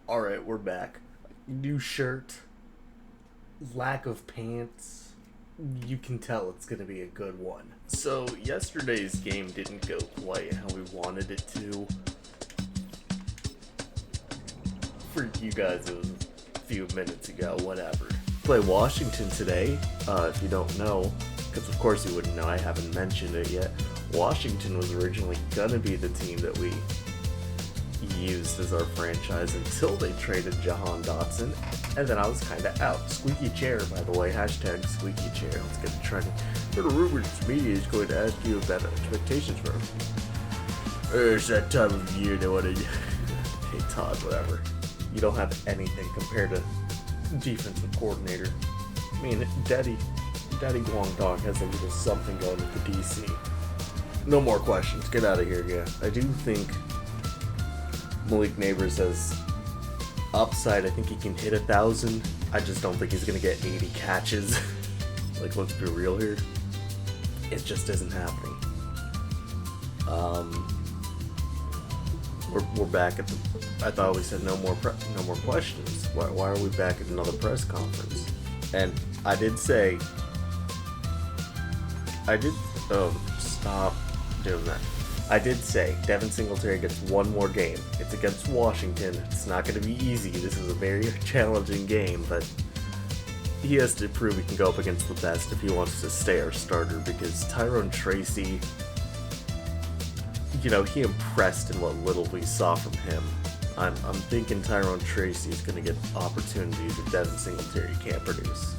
Alright, we're back. New shirt. Lack of pants. You can tell it's going to be a good one. So, yesterday's game didn't go quite how we wanted it to. For you guys, it was a few minutes ago, whatever. Play Washington today, if you don't know, because of course you wouldn't know, I haven't mentioned it yet. Washington was originally going to be the team that we used as our franchise until they traded Jahan Dotson, and then I was kind of out. Squeaky chair, by the way, hashtag squeaky chair. Let's get it trending. The rumors media is going to ask you about expectations for him. It's that time of year they want to... Hey Todd, whatever. You don't have anything compared to defensive coordinator. I mean, Daddy Guangdong has a little something going with the DC. No more questions. Get out of here, yeah. I do think Malik Neighbors has upside. I think he can hit 1,000. I just don't think he's going to get 80 catches. Like, let's be real here. It just isn't happening. We're back at the... I thought we said no more questions. Why are we back at another press conference? And I did say... Oh, stop doing that. I did say Devin Singletary gets one more game. It's against Washington. It's not going to be easy. This is a very challenging game, but he has to prove he can go up against the best if he wants to stay our starter, because Tyrone Tracy, you know, he impressed in what little we saw from him. I'm thinking Tyrone Tracy is going to get opportunities that Devin Singletary can't produce.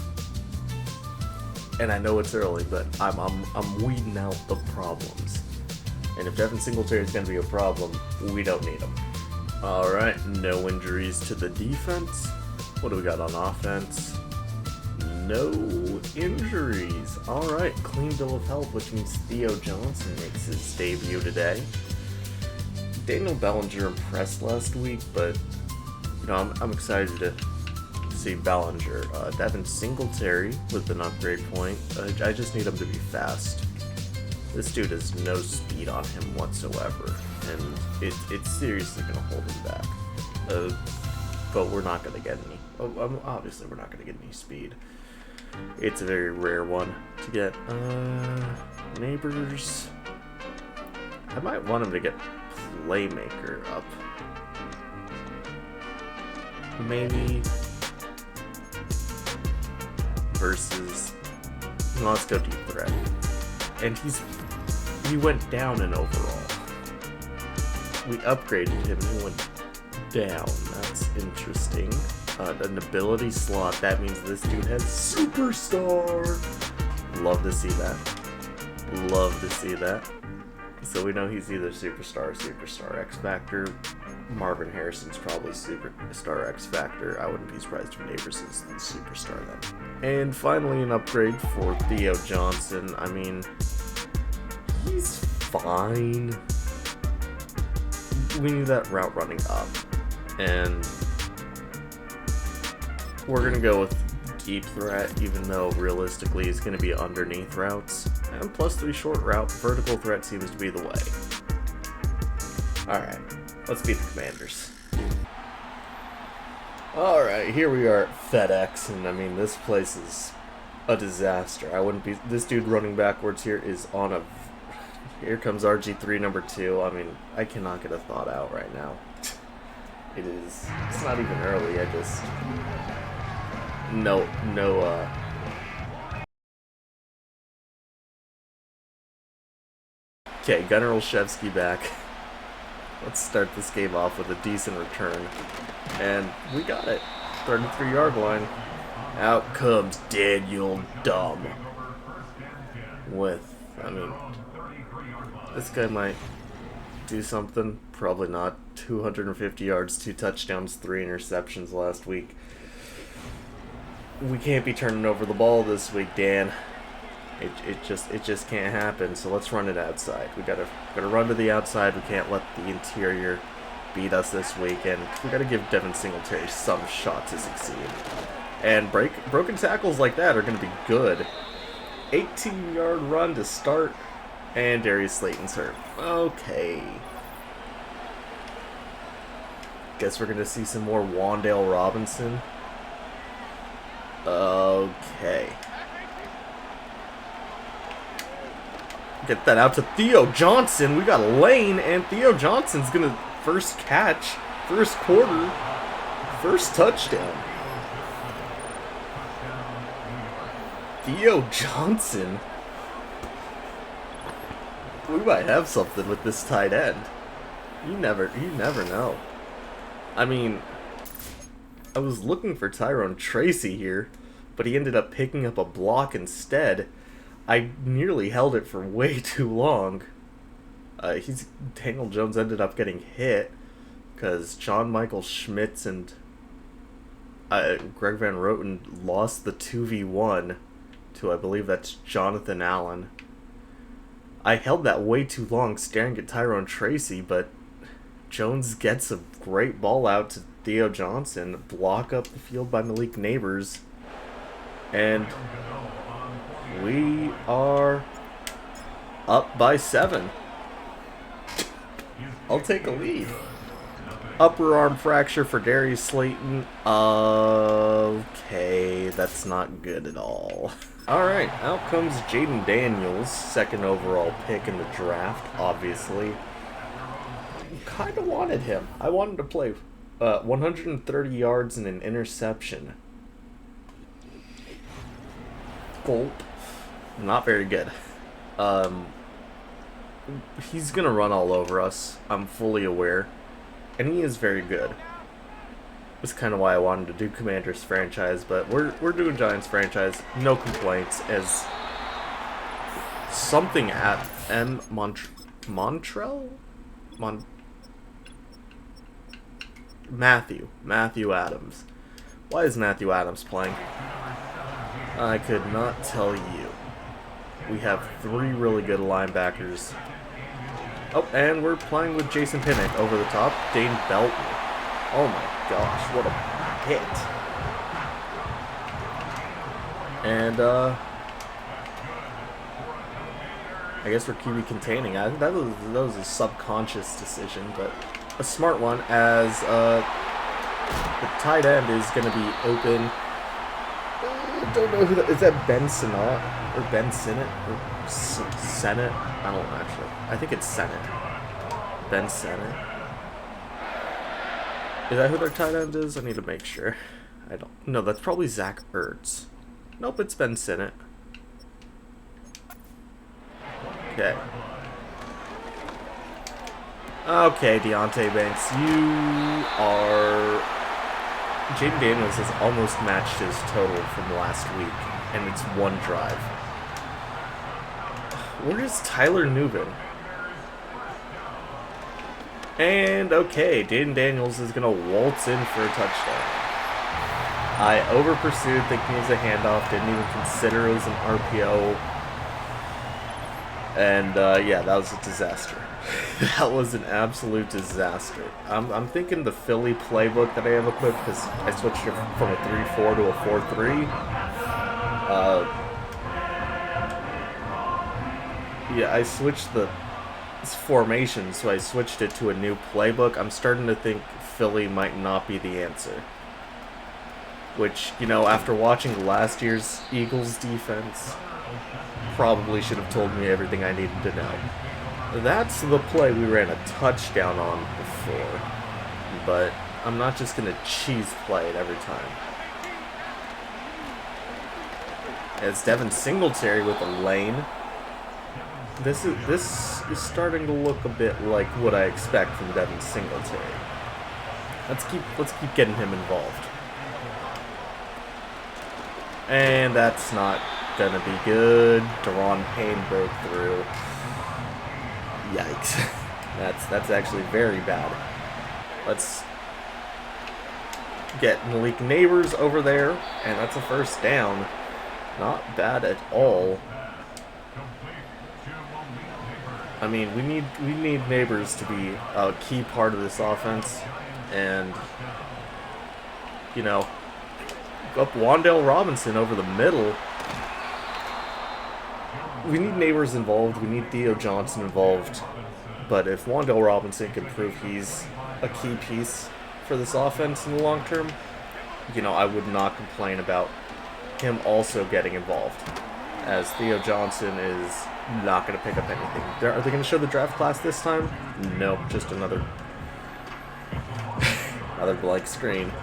And I know it's early, but I'm weeding out the problems. And if Devin Singletary is going to be a problem, we don't need him. Alright, no injuries to the defense. What do we got on offense? No injuries. Alright, clean bill of health, which means Theo Johnson makes his debut today. Daniel Bellinger impressed last week, but you know, I'm excited to see Bellinger. Devin Singletary with an upgrade point. I just need him to be fast. This dude has no speed on him whatsoever, and it's seriously going to hold him back. But we're not going to get any. Obviously, we're not going to get any speed. It's a very rare one to get. Neighbors. I might want him to get Playmaker up. Maybe. Versus. No, let's go deep threat. And he went down in overall. We upgraded him, he went down. That's interesting. An ability slot, that means this dude has superstar. Love to see that. Love to see that. So we know he's either superstar or superstar X Factor. Marvin Harrison's probably superstar X Factor. I wouldn't be surprised if Neighbors is the superstar then. And finally an upgrade for Theo Johnson. I mean, he's fine. We need that route running up. And we're going to go with deep threat, even though realistically he's going to be underneath routes. And +3 short route, vertical threat seems to be the way. Alright, let's beat the Commanders. Alright, here we are at FedEx, and I mean, this place is a disaster. I wouldn't be... This dude running backwards here is on a... Here comes RG3 number 2. I mean, I cannot get a thought out right now. It is... It's not even early, I just... No, Okay, Gunnar Olszewski back. Let's start this game off with a decent return. And we got it. 33-yard line. Out comes Daniel Dumb. With, I mean, this guy might do something. Probably not. 250 yards, 2 touchdowns, 3 interceptions last week. We can't be turning over the ball this week, Dan. It just can't happen. So let's run it outside. We gotta run to the outside. We can't let the interior beat us this week, and we gotta give Devin Singletary some shot to succeed. And broken tackles like that are gonna be good. 18-yard run to start, and Darius Slayton's hurt. Okay. Guess we're gonna see some more Wan'Dale Robinson. Okay. Get that out to Theo Johnson. We got a lane, and Theo Johnson's gonna first catch, first quarter, first touchdown. Theo Johnson. We might have something with this tight end. You never know. I mean, I was looking for Tyrone Tracy here, but he ended up picking up a block instead. I nearly held it for way too long. Daniel Jones ended up getting hit because John Michael Schmitz and Greg Van Roten lost the 2v1 to, I believe that's Jonathan Allen. I held that way too long staring at Tyrone Tracy, but Jones gets a great ball out to Theo Johnson, block up the field by Malik Neighbors, and we are up by 7. I'll take a lead. Upper arm fracture for Darius Slayton. Okay, that's not good at all. Alright, out comes Jaden Daniels, 2nd overall pick in the draft, obviously. Kind of wanted him. I wanted to play 130 yards and an interception. Gulp. Not very good. He's gonna run all over us. I'm fully aware. And he is very good. That's kind of why I wanted to do Commanders franchise, but we're doing Giants franchise. No complaints, as something at Montrell? Matthew Adams. Why is Matthew Adams playing? I could not tell you. We have 3 really good linebackers. Oh, and we're playing with Jason Pinnock over the top. Dane Belton. Oh my gosh, what a hit. And, I guess we're QB containing. That was a subconscious decision, but a smart one, as the tight end is going to be open. I don't know who that is. That Ben Sinnott or Ben Sinnott or Sennett? I don't know, actually. I think it's Sennett. Ben Sennett. Is that who their tight end is? I need to make sure. I don't. No, that's probably Zach Ertz. Nope, it's Ben Sinnott. Okay. Okay, Deontay Banks, you are... Jaden Daniels has almost matched his total from last week, and it's 1 drive. Where is Tyler Nubin? And, okay, Jaden Daniels is going to waltz in for a touchdown. I over-pursued, thinking it was a handoff, didn't even consider it was an RPO. And, yeah, that was a disaster. That was an absolute disaster. I'm thinking the Philly playbook that I have equipped, because I switched it from a 3-4 to a 4-3. Yeah, I switched the formation, so I switched it to a new playbook. I'm starting to think Philly might not be the answer. Which, you know, after watching last year's Eagles defense, probably should have told me everything I needed to know. That's the play we ran a touchdown on before, but I'm not just going to cheese play it every time. It's Devin Singletary with a lane. This is starting to look a bit like what I expect from Devin Singletary. Let's keep getting him involved. And that's not gonna be good. Deron Payne broke through. Yikes. That's actually very bad. Let's get Malik Neighbors over there, and that's a first down. Not bad at all. I mean, we need Neighbors to be a key part of this offense, and you know, up Wan'Dale Robinson over the middle. We need Neighbors involved. We need Theo Johnson involved. But if Wan'Dale Robinson can prove he's a key piece for this offense in the long term, you know, I would not complain about him also getting involved, as Theo Johnson is not going to pick up anything. Are they going to show the draft class this time? Nope, just another blank screen.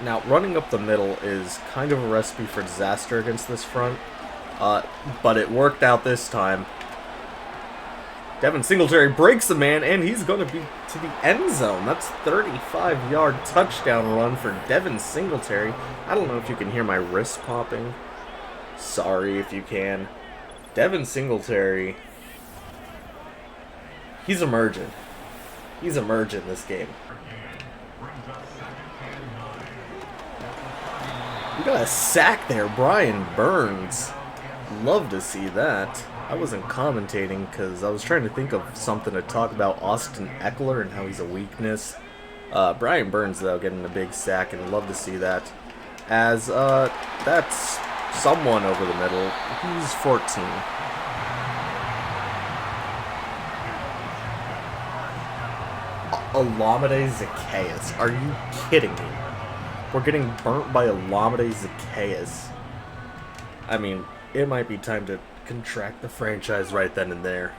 Now, running up the middle is kind of a recipe for disaster against this front, but it worked out this time. Devin Singletary breaks the man, and he's going to be to the end zone. That's 35-yard touchdown run for Devin Singletary. I don't know if you can hear my wrist popping. Sorry if you can. Devin Singletary, he's emerging. He's emerging this game. got a sack there, Brian Burns. Love to see that. I wasn't commentating because I was trying to think of something to talk about Austin Eckler and how he's a weakness. Brian Burns, though, getting a big sack, and love to see that. As, that's someone over the middle. He's 14. Olamide Zacchaeus. Are you kidding me? We're getting burnt by Olamide Zacchaeus. I mean, it might be time to contract the franchise right then and there.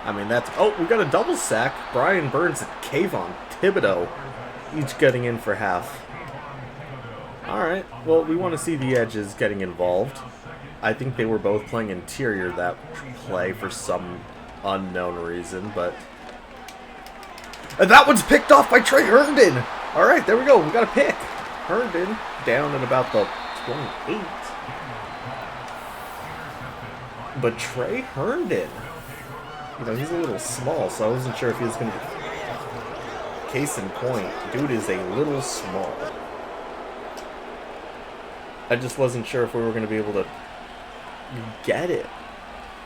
I mean, that's... Oh, we got a double sack. Brian Burns and Kayvon Thibodeau each getting in for half. Alright, well, we want to see the edges getting involved. I think they were both playing interior that play for some unknown reason, but... And that one's picked off by Trey Herndon! Alright, there we go. We got a pick. Herndon down at about the 28. But Trey Herndon, you know, he's a little small, so I wasn't sure if he was going to... Case in point, dude is a little small. I just wasn't sure if we were going to be able to get it.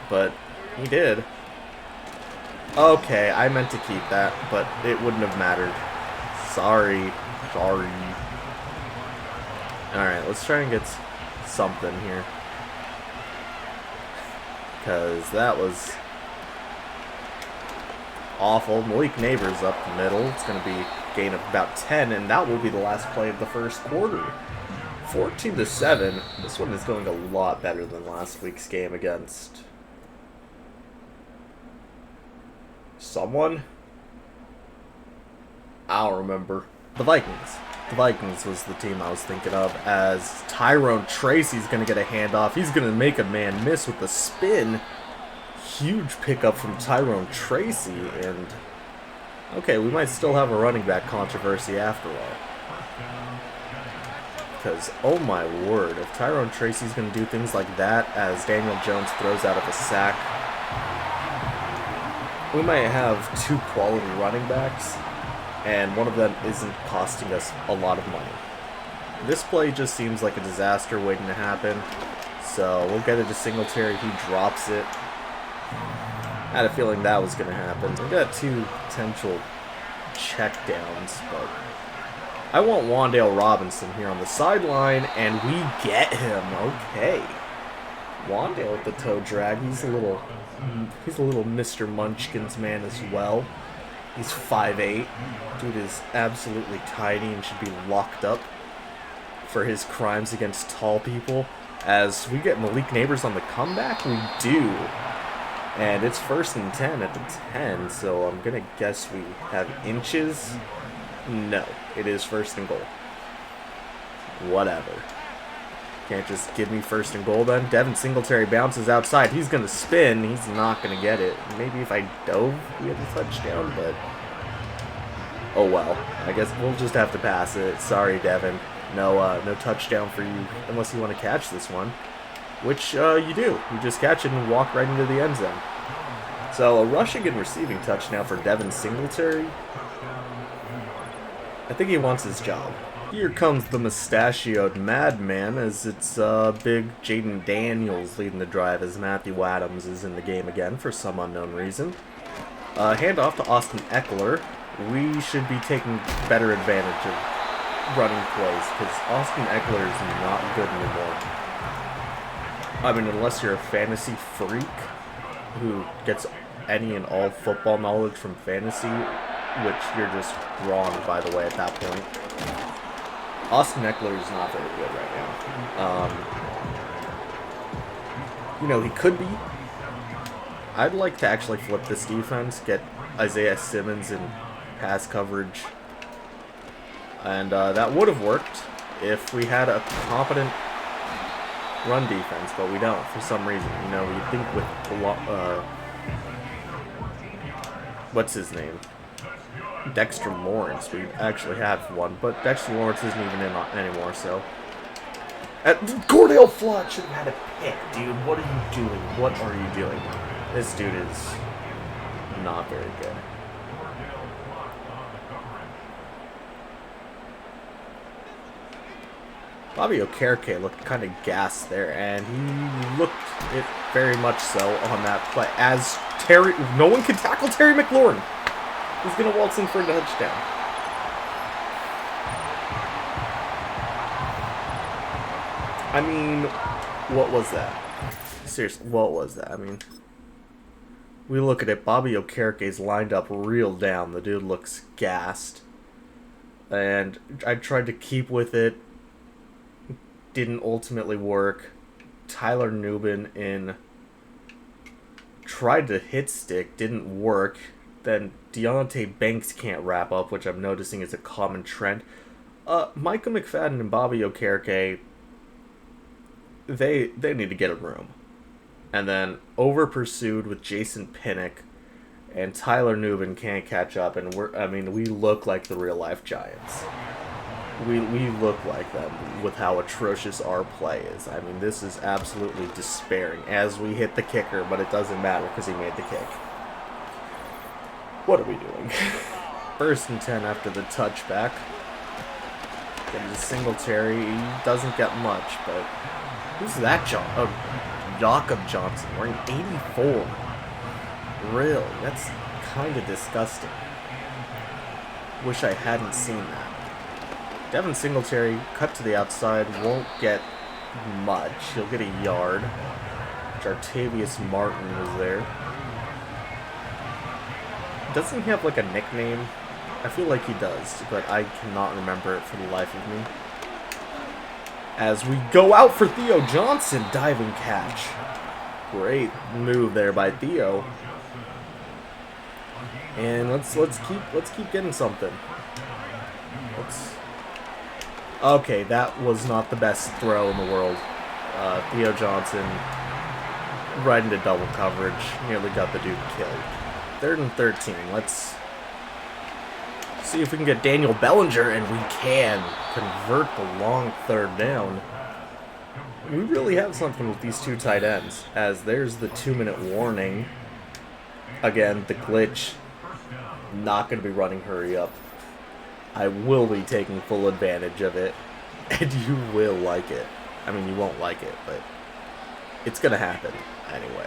But he did. Okay, I meant to keep that, but it wouldn't have mattered. Sorry. Alright, let's try and get something here. Because that was awful. Malik Neighbors up the middle. It's going to be a gain of about 10, and that will be the last play of the first quarter. 14-7. This one is going a lot better than last week's game against... someone? I don't remember. The Vikings. The Vikings was the team I was thinking of, as Tyrone Tracy's going to get a handoff. He's going to make a man miss with the spin. Huge pickup from Tyrone Tracy, and... okay, we might still have a running back controversy after all. Because, oh my word, if Tyrone Tracy's going to do things like that as Daniel Jones throws out of a sack, we might have two quality running backs, and one of them isn't costing us a lot of money. This play just seems like a disaster waiting to happen, so we'll get it to Singletary. He drops it. I had a feeling that was going to happen. We got two potential checkdowns, but I want Wan'Dale Robinson here on the sideline, and we get him. Okay. Wan'Dale with the toe drag. He's a little Mr. Munchkin's man as well. He's 5'8". Dude is absolutely tiny and should be locked up for his crimes against tall people. As we get Malik Neighbors on the comeback, we do. And it's 1st and 10 at the 10, so I'm going to guess we have inches. No, it is 1st and goal. Whatever. Can't just give me 1st and goal then. Devin Singletary bounces outside. He's going to spin. He's not going to get it. Maybe if I dove, we had a touchdown, but... oh well. I guess we'll just have to pass it. Sorry, Devin. No touchdown for you unless you want to catch this one. Which you do. You just catch it and walk right into the end zone. So a rushing and receiving touchdown for Devin Singletary. I think he wants his job. Here comes the mustachioed madman, as it's big Jaden Daniels leading the drive as Matthew Adams is in the game again for some unknown reason. Handoff to Austin Eckler. We should be taking better advantage of running plays, because Austin Eckler is not good anymore. I mean, unless you're a fantasy freak who gets any and all football knowledge from fantasy, which you're just wrong, by the way, at that point. Austin Eckler is not very good right now. You know, he could be. I'd like to actually flip this defense, get Isaiah Simmons in pass coverage, and that would have worked if we had a competent run defense, but we don't for some reason. You know, you think with what's his name? Dexter Lawrence. We actually have one, but Dexter Lawrence isn't even in anymore, so... Cordell Flott should have had a pick, dude. What are you doing? What are you doing? This dude is not very good. Bobby Okereke looked kind of gassed there, and he looked it very much so on that play. As no one can tackle Terry McLaurin. He's going to waltz in for a touchdown. I mean, what was that? Seriously, what was that? I mean, we look at it. Bobby Okereke's lined up real down. The dude looks gassed. And I tried to keep with it. Didn't ultimately work. Tyler Nubin in tried to hit stick, didn't work. Then Deontay Banks can't wrap up, which I'm noticing is a common trend. Micah McFadden and Bobby Okereke, they need to get a room. And then over pursued with Jason Pinnock, and Tyler Nubin can't catch up, and we look like the real life Giants. We look like them with how atrocious our play is. I mean, this is absolutely despairing as we hit the kicker, but it doesn't matter because he made the kick. What are we doing? 1st and 10 after the touchback. Getting a Singletary. He doesn't get much, but who's that Jakob Johnson wearing 84. Really? That's kind of disgusting. Wish I hadn't seen that. Devin Singletary, cut to the outside, won't get much. He'll get a yard. Jartavius Martin was there. Doesn't he have like a nickname? I feel like he does, but I cannot remember it for the life of me. As we go out for Theo Johnson, diving catch. Great move there by Theo. And let's keep getting something. Okay, that was not the best throw in the world. Theo Johnson right into double coverage, nearly got the dude killed. 3rd and 13. Let's see if we can get Daniel Bellinger, and we can convert the long 3rd down. We really have something with these 2 tight ends, as there's the 2-minute warning. Again, the glitch. Not going to be running hurry up. I will be taking full advantage of it, and you will like it. I mean, you won't like it, but it's going to happen anyway.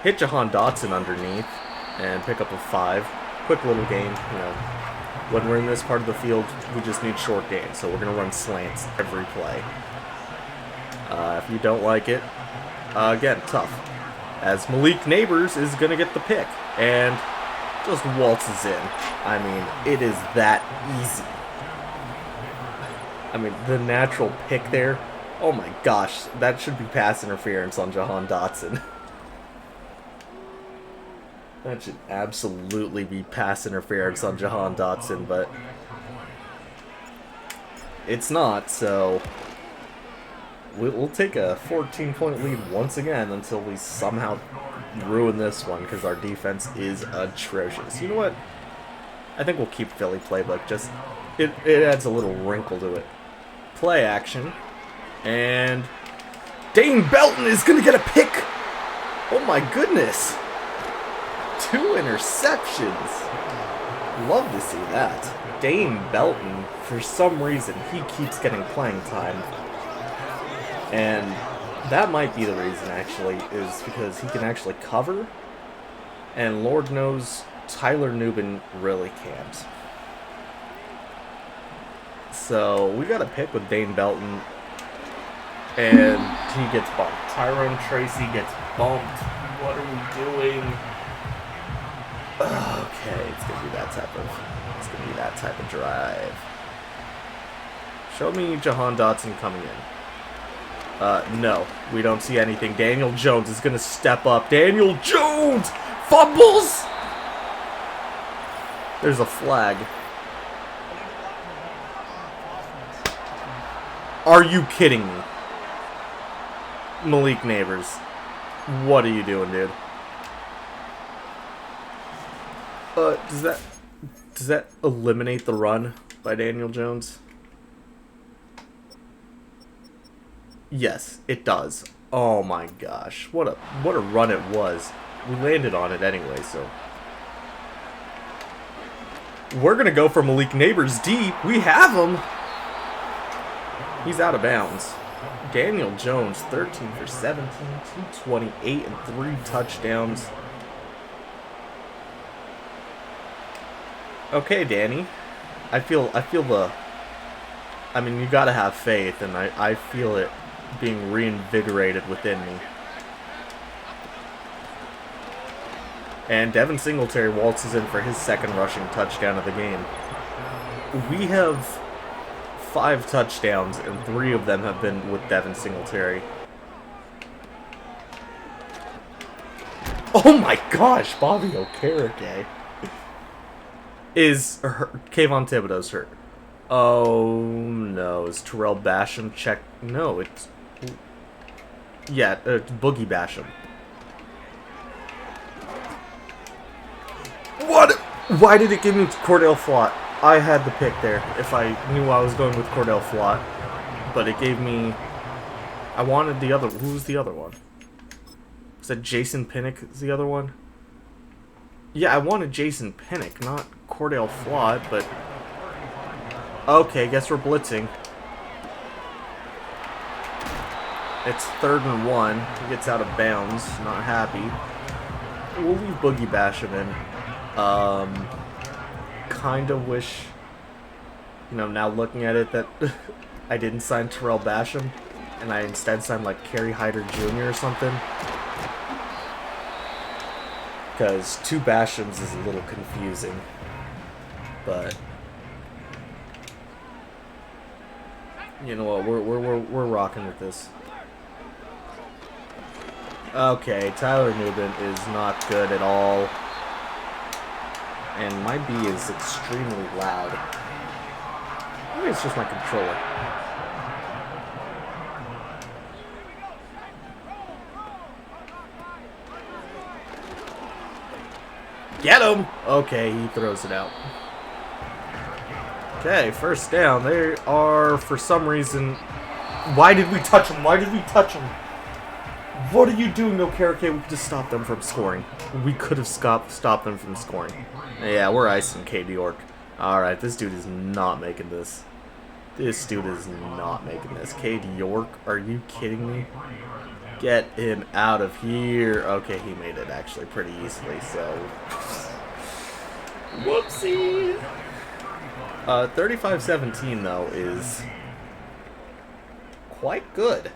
Hit Jahan Dotson underneath and pick up a 5. Quick little gain. You know, when we're in this part of the field, we just need short gains, so we're going to run slants every play. If you don't like it, again, tough. As Malik Neighbors is going to get the pick, and just waltzes in. I mean, it is that easy. I mean, the natural pick there. Oh my gosh, that should be pass interference on Jahan Dotson. That should absolutely be pass interference on Jahan Dotson, but it's not, so we'll take a 14-point lead once again until we somehow ruin this one, because our defense is atrocious. You know what? I think we'll keep Philly playbook. Just it adds a little wrinkle to it. Play action, and Dane Belton is gonna get a pick. Oh my goodness! 2 interceptions. Love to see that. Dane Belton, for some reason, he keeps getting playing time, and that might be the reason, actually, is because he can actually cover, and Lord knows Tyler Nubin really can't. So we got a pick with Dane Belton, and he gets bumped. Tyrone Tracy gets bumped. What are we doing? Okay, it's gonna be that type of drive. Show me Jahan Dotson coming in. No, we don't see anything. Daniel Jones is gonna step up. Daniel Jones fumbles. There's a flag. Are you kidding me? Malik Neighbors, what are you doing, dude? Does that eliminate the run by Daniel Jones? Yes, it does. Oh my gosh, what a run it was. We landed on it anyway, so we're gonna go for Malik Neighbors deep. We have him. He's out of bounds. Daniel Jones, 13 for 17, 228 and 3 touchdowns. Okay, Danny. I feel the... I mean, you gotta have faith, and I feel it being reinvigorated within me. And Devin Singletary waltzes in for his second rushing touchdown of the game. We have 5 touchdowns, and 3 of them have been with Devin Singletary. Oh my gosh, Bobby Okereke is hurt. Kayvon Thibodeau's hurt. Oh no, is Terrell Basham check? No, it's... Yeah, it's Boogie Basham. What? Why did it give me Cordell Flott? I had the pick there if I knew I was going with Cordell Flott. But it gave me... I wanted the other... Who was the other one? Was that Jason Pinnock is the other one? Yeah, I wanted Jason Pinnock, not Cordell Flott, but... Okay, guess we're blitzing. It's 3rd and 1. He gets out of bounds. Not happy. We'll leave Boogie Basham in. Kinda wish... You know, now looking at it, that I didn't sign Terrell Basham, and I instead signed, like, Kerry Hyder Jr. or something. Because 2 Bashams is a little confusing. But... You know what, we're rocking with this. Okay, Tyler Nubin is not good at all. And my B is extremely loud. Maybe it's just my controller. Get him! Okay, he throws it out. Okay, first down. They are, for some reason... Why did we touch him? Why did we touch him? What are you doing, Okereke? We could just stop them from scoring. We could have stopped them from scoring. Yeah, we're icing Cade York. Alright, this dude is not making this. This dude is not making this. Cade York, are you kidding me? Get him out of here. Okay, he made it actually pretty easily, so... Whoopsie! 35-17, though, is quite good.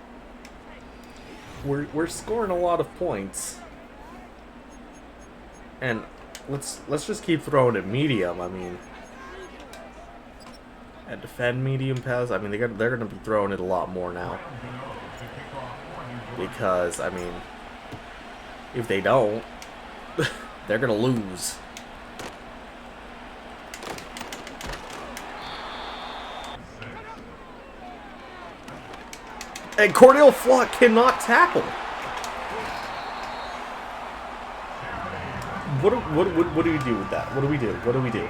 We're scoring a lot of points. And let's just keep throwing it medium, I mean. And defend medium pass, I mean, they're going to be throwing it a lot more now. Because, I mean, if they don't, they're going to lose. And Cordell Flott cannot tackle. What do we do with that? What do we do? What do we do?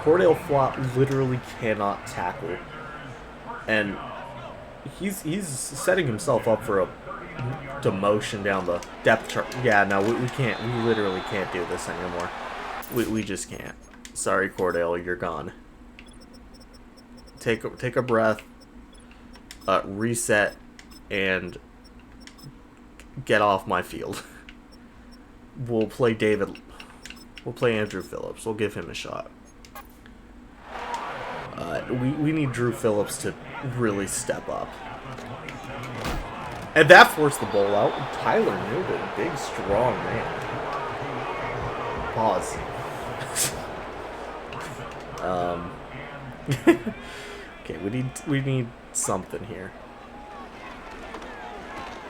Cordell Flott literally cannot tackle. And he's setting himself up for a demotion down the depth chart. Yeah, no, we can't. We literally can't do this anymore. We just can't. Sorry, Cordell, you're gone. Take a breath. Reset. And get off my field. We'll play Andrew Phillips. We'll give him a shot. We need Drew Phillips to really step up. And that forced the ball out. Tyler Newton, big, strong man. Pause. Okay, we need something here.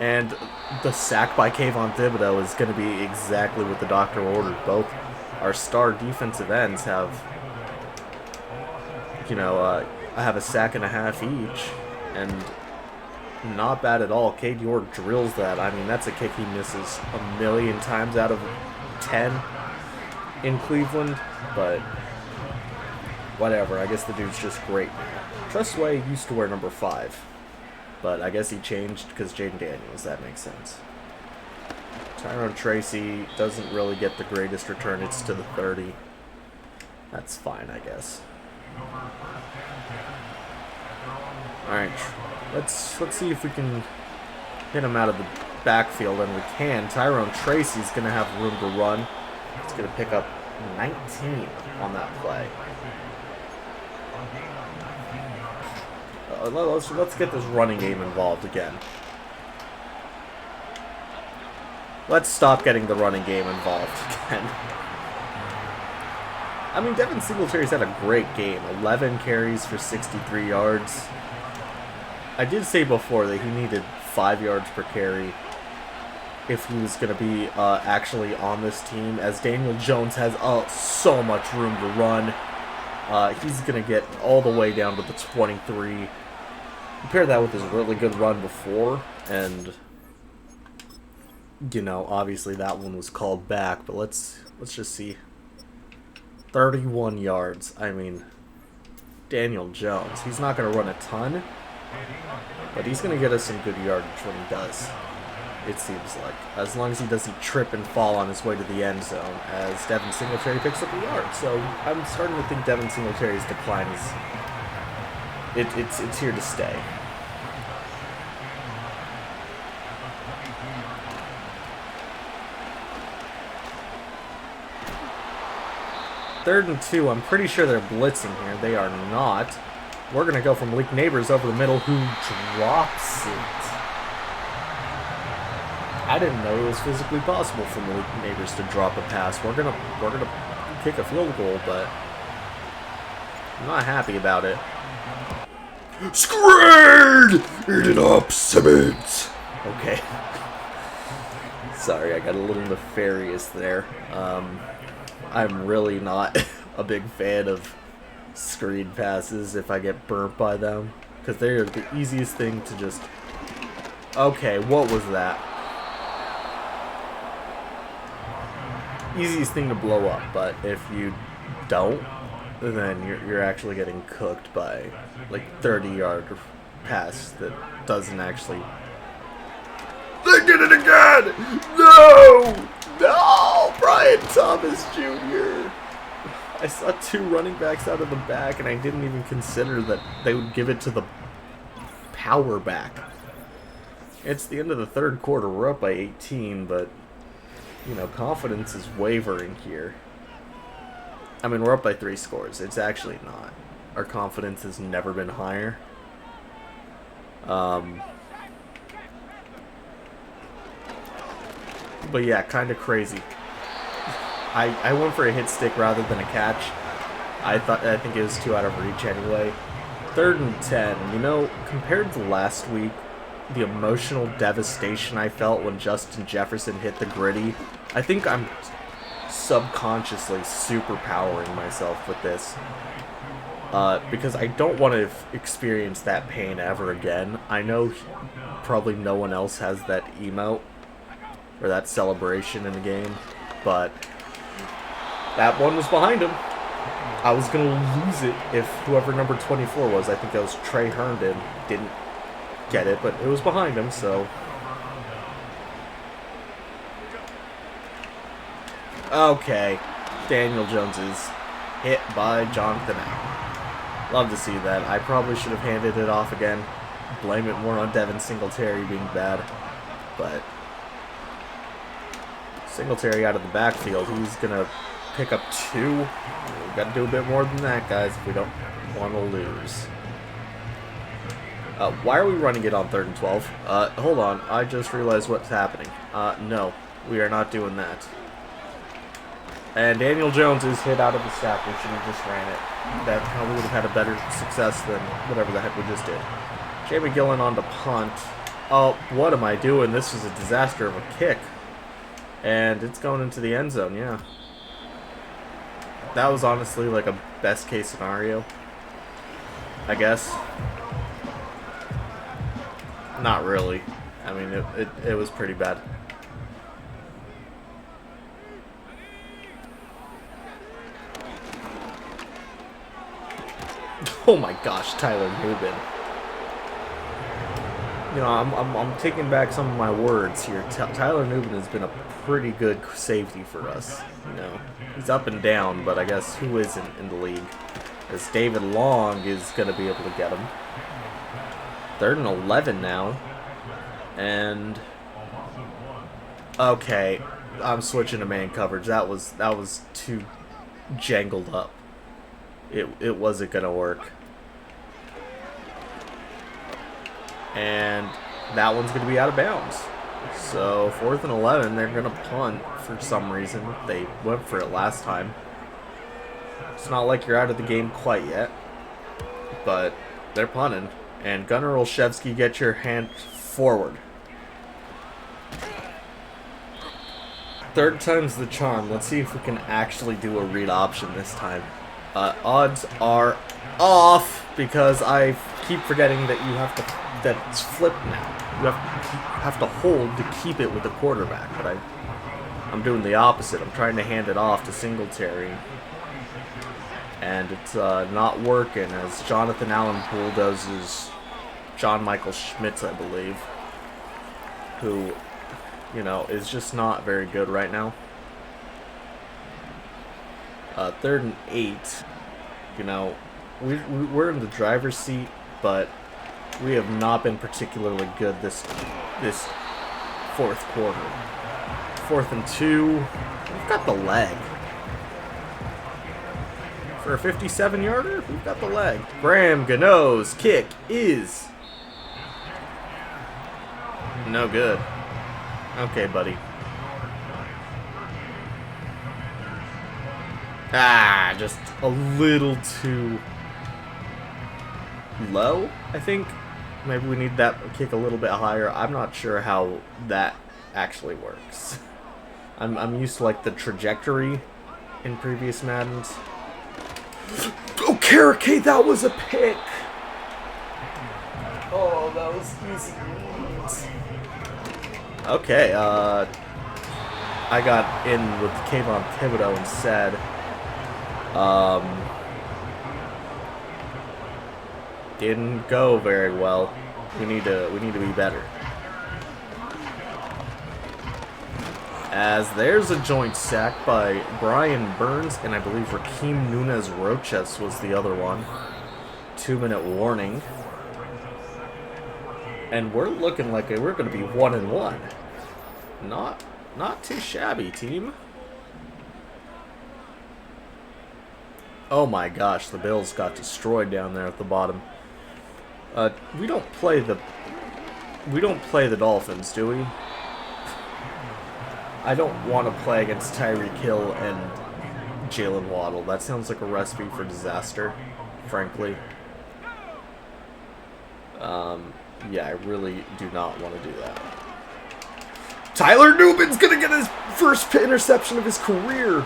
And the sack by Kayvon Thibodeau is going to be exactly what the doctor ordered. Both our star defensive ends have, you know, have a sack and a half each. And not bad at all. Cade York drills that. I mean, that's a kick he misses a million times out of 10 in Cleveland. But whatever. I guess the dude's just great now. Trustway used to wear number 5. But I guess he changed because Jaden Daniels. That makes sense. Tyrone Tracy doesn't really get the greatest return. It's to the 30. That's fine, I guess. Alright, let's see if we can hit him out of the backfield, and we can. Tyrone Tracy's going to have room to run. He's going to pick up 19 on that play. Let's get this running game involved again. Let's stop getting the running game involved again. I mean, Devin Singletary's had a great game. 11 carries for 63 yards. I did say before that he needed 5 yards per carry if he was going to be actually on this team, as Daniel Jones has so much room to run. He's going to get all the way down to the 23. Compare that with his really good run before, and you know, obviously that one was called back, but let's just see. 31 yards. I mean, Daniel Jones, he's not going to run a ton, but he's going to get us some good yardage when he does, it seems like. As long as he doesn't trip and fall on his way to the end zone, as Devin Singletary picks up a yard. So I'm starting to think Devin Singletary's decline is... It's here to stay. Third and 2, I'm pretty sure they're blitzing here. They are not. We're going to go from Malik Neighbors over the middle, who drops it. I didn't know it was physically possible for Malik Neighbors to drop a pass. We're gonna kick a field goal, but I'm not happy about it. Screwed! Eat it up, Simmons! Okay. Sorry, I got a little nefarious there. I'm really not a big fan of screen passes if I get burnt by them, because they're the easiest thing to just... Okay, what was that? Easiest thing to blow up, but if you don't, then you're actually getting cooked by like 30-yard pass that doesn't actually... They did it again! No! No! Brian Thomas Jr. I saw 2 running backs out of the back, and I didn't even consider that they would give it to the power back. It's the end of the third quarter. We're up by 18, but, you know, confidence is wavering here. I mean, we're up by 3 scores. It's actually not. Our confidence has never been higher. But yeah, kind of crazy. I went for a hit stick rather than a catch. I think it was 2 out of reach anyway. 3rd and 10. You know, compared to last week, the emotional devastation I felt when Justin Jefferson hit the gritty, I think I'm subconsciously superpowering myself with this. Because I don't want to experience that pain ever again. I know probably no one else has that emote or that celebration in the game, but that one was behind him. I was going to lose it if whoever number 24 was, I think that was Trey Herndon, didn't get it, but it was behind him, so... Okay, Daniel Jones is hit by Jonathan Allen. Love to see that. I probably should have handed it off again. Blame it more on Devin Singletary being bad, but... Singletary out of the backfield, he's going to pick up 2. We've got to do a bit more than that, guys, if we don't want to lose. Why are we running it on 3rd and 12? Hold on, I just realized what's happening. No, we are not doing that. And Daniel Jones is hit out of the sack. We should have just ran it. That probably would have had a better success than whatever the heck we just did. Jay McGillen on the punt. Oh, what am I doing? This is a disaster of a kick. And it's going into the end zone, yeah. That was honestly like a best case scenario, I guess. Not really. I mean, it was pretty bad. Oh my gosh, Tyler Nubin. You know, I'm taking back some of my words here. Tyler Nubin has been a pretty good safety for us. You know, he's up and down, but I guess who isn't in the league? As David Long is going to be able to get him. 3rd and 11 now. And okay, I'm switching to man coverage. That was too jangled up. It wasn't gonna work. And that one's gonna be out of bounds. So 4th and 11, they're gonna punt for some reason. They went for it last time. It's not like you're out of the game quite yet, but they're punting. And Gunnar Olszewski, get your hand forward. 3rd time's the charm. Let's see if we can actually do a read option this time. Odds are off because I keep forgetting that you have to. That it's flipped now. You have to hold to keep it with the quarterback. But I'm doing the opposite. I'm trying to hand it off to Singletary, and it's not working as Jonathan Allen bulldozes John Michael Schmitz, I believe, who, you know, is just not very good right now. 3rd and 8, you know, we're in the driver's seat, but we have not been particularly good this 4th quarter. 4th and 2, we've got the leg. For a 57-yarder, we've got the leg. Graham Gano's kick is no good. Okay, buddy. Just a little too low, I think. Maybe we need that kick a little bit higher. I'm not sure how that actually works. I'm used to like the trajectory in previous Maddens. Oh, Karake, that was a pick! Oh, that was easy. Okay, I got in with Kayvon Thibodeau instead. Didn't go very well. We need to be better. As there's a joint sack by Brian Burns, and I believe Raheem Nunez-Roches was the other one. 2-minute warning. And we're looking like we're going to be 1-1. Not too shabby, team. Oh my gosh, the Bills got destroyed down there at the bottom. We don't play the Dolphins, do we? I don't want to play against Tyreek Hill and Jalen Waddle. That sounds like a recipe for disaster, frankly. Yeah, I really do not want to do that. Tyler Newman's gonna get his first interception of his career.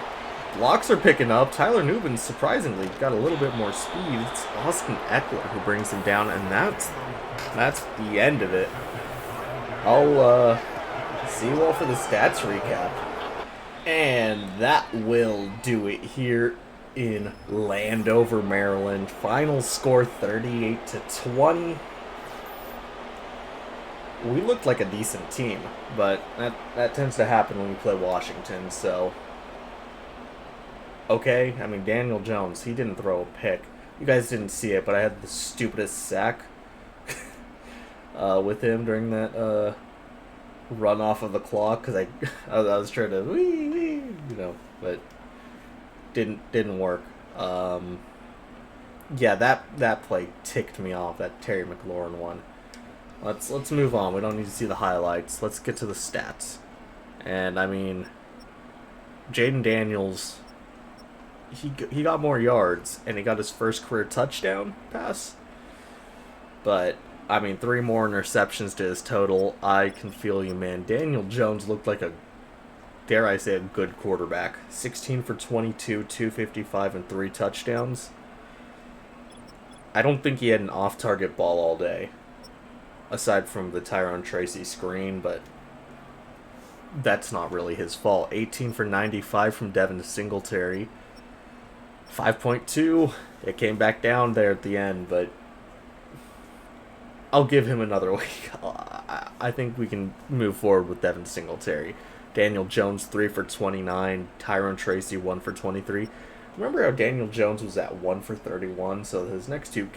Blocks are picking up. Tyler Newman surprisingly got a little bit more speed. It's Austin Eckler who brings him down, and that's the end of it. I'll see you all for the stats recap. And that will do it here in Landover, Maryland. Final score 38-20. We looked like a decent team, but that tends to happen when we play Washington, so okay. I mean, Daniel Jones, he didn't throw a pick. You guys didn't see it, but I had the stupidest sack with him during that run off of the clock because I was trying to but didn't work. Yeah, that play ticked me off. That Terry McLaurin one. Let's move on. We don't need to see the highlights. Let's get to the stats. And I mean, Jaden Daniels, he got more yards and he got his first career touchdown pass. But I mean, 3 more interceptions to his total. I can feel you, man. Daniel Jones looked like a, dare I say, a good quarterback. 16 for 22, 255, and 3 touchdowns. I don't think he had an off-target ball all day, aside from the Tyrone Tracy screen, but that's not really his fault. 18 for 95 from Devin Singletary. 5.2. It came back down there at the end, but I'll give him another week. I think we can move forward with Devin Singletary. Daniel Jones, 3 for 29. Tyrone Tracy, 1 for 23. Remember how Daniel Jones was at 1 for 31? So his next two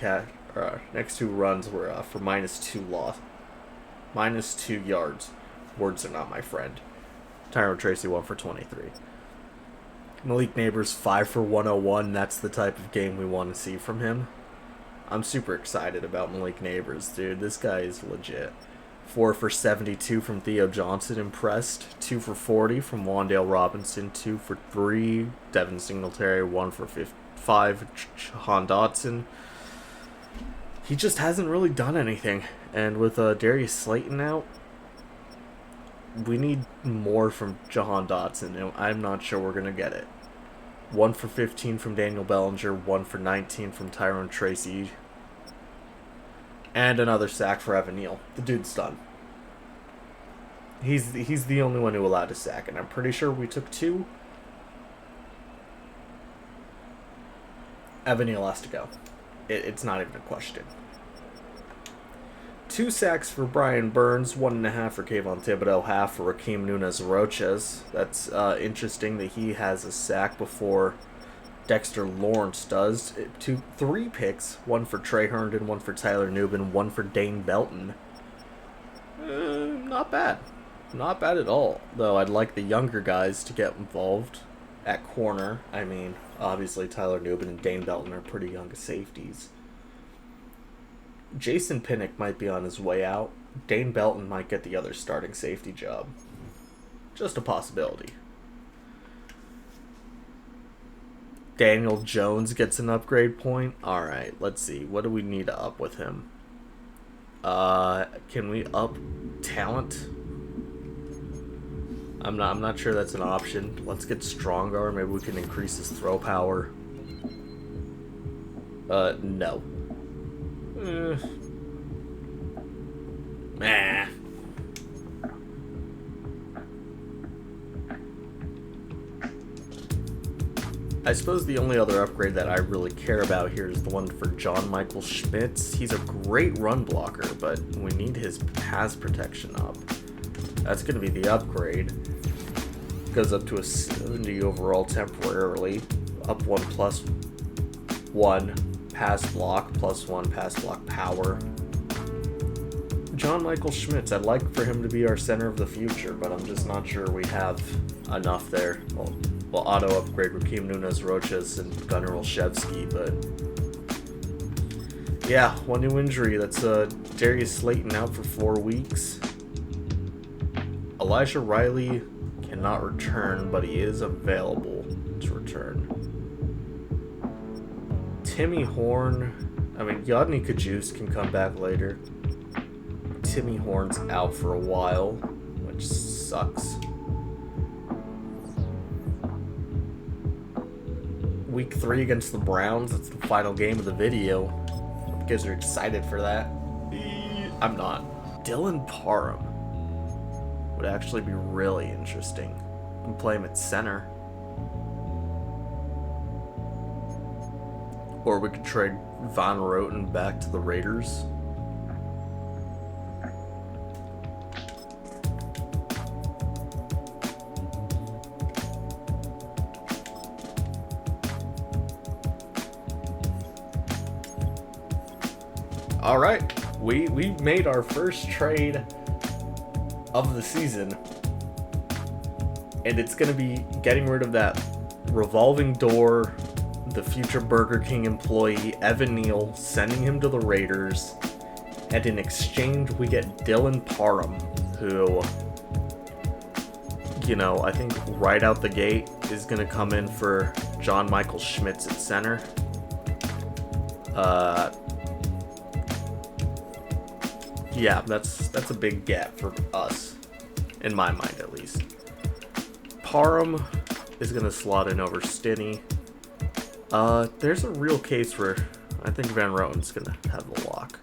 next two runs were for minus 2 yards. Words are not my friend. Tyrone Tracy 1 for 23. Malik Neighbors 5 for 101. That's the type of game we want to see from him. I'm super excited about Malik Neighbors, dude. This guy is legit. 4 for 72 from Theo Johnson, impressed. 2 for 40 from Wan'Dale Robinson. 2 for 3, Devin Singletary. 1 for 5, Jahan Dotson. He just hasn't really done anything. And with Darius Slayton out, we need more from Jahan Dotson, and I'm not sure we're going to get it. 1 for 15 from Daniel Bellinger, 1 for 19 from Tyrone Tracy, and another sack for Evan Neal. The dude's done. He's the only one who allowed a sack, and I'm pretty sure we took 2. Evan Neal has to go. It's not even a question. 2 sacks for Brian Burns, 1.5 for Kayvon Thibodeau, half for Rakeem Nunez-Roches. That's interesting that he has a sack before Dexter Lawrence does. 3 picks, 1 for Trey Herndon, 1 for Tyler Nubin, 1 for Dane Belton. Not bad. Not bad at all. Though I'd like the younger guys to get involved at corner. I mean, obviously Tyler Nubin and Dane Belton are pretty young safeties. Jason Pinnock might be on his way out. Dane Belton might get the other starting safety job. Just a possibility. Daniel Jones gets an upgrade point. Alright, let's see. What do we need to up with him? Can we up talent? I'm not sure that's an option. Let's get stronger. Maybe we can increase his throw power. No. Nah. I suppose the only other upgrade that I really care about here is the one for John Michael Schmitz. He's a great run blocker, but we need his pass protection up. That's going to be the upgrade. Goes up to a 70 overall temporarily. Up 1 plus 1 pass block, plus 1 pass block power. John Michael Schmitz, I'd like for him to be our center of the future, but I'm just not sure we have enough there. We'll auto upgrade Rakeem Nunez-Roches and Gunnar Olszewski, but yeah, 1 new injury. That's Darius Slayton out for 4 weeks. Elijah Riley cannot return, but he is available to return. Timmy Horn, Yodny Kajus can come back later. Timmy Horn's out for a while, which sucks. Week 3 against the Browns, that's the final game of the video. Hope you guys are excited for that. I'm not. Dylan Parham would actually be really interesting. You can play him at center. Or we could trade Von Roten back to the Raiders. Alright, we made our first trade of the season. And it's going to be getting rid of that revolving door, the future Burger King employee, Evan Neal, sending him to the Raiders. And in exchange, we get Dylan Parham, who, I think right out the gate is going to come in for John Michael Schmitz at center. Yeah, that's a big gap for us, in my mind at least. Parham is going to slot in over Stinney. There's a real case where I think Van Roten's going to have the lock.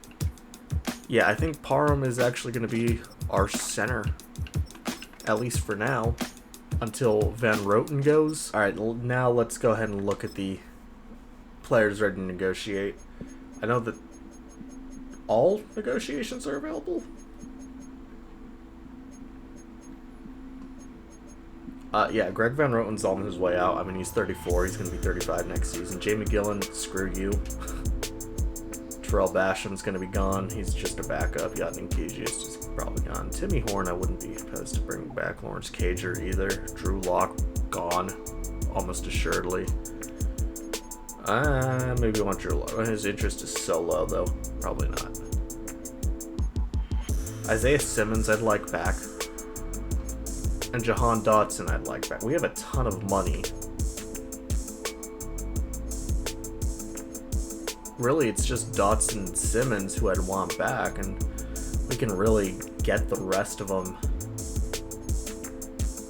Yeah, I think Parham is actually going to be our center, at least for now, until Van Roten goes. Alright, now let's go ahead and look at the players ready to negotiate. I know that all negotiations are available. Yeah, Greg Van Roten's on his way out. He's 34. He's going to be 35 next season. Jamie Gillen, screw you. Terrell Basham's going to be gone. He's just a backup. Yadnin Kiji is just probably gone. Timmy Horn, I wouldn't be opposed to bringing back. Lawrence Cager either. Drew Lock, gone. Almost assuredly. Maybe want Drew Lock. His interest is so low, though. Probably not. Isaiah Simmons, I'd like back. And Jahan Dotson, I'd like back. We have a ton of money. Really, it's just Dotson and Simmons who I'd want back, and we can really get the rest of them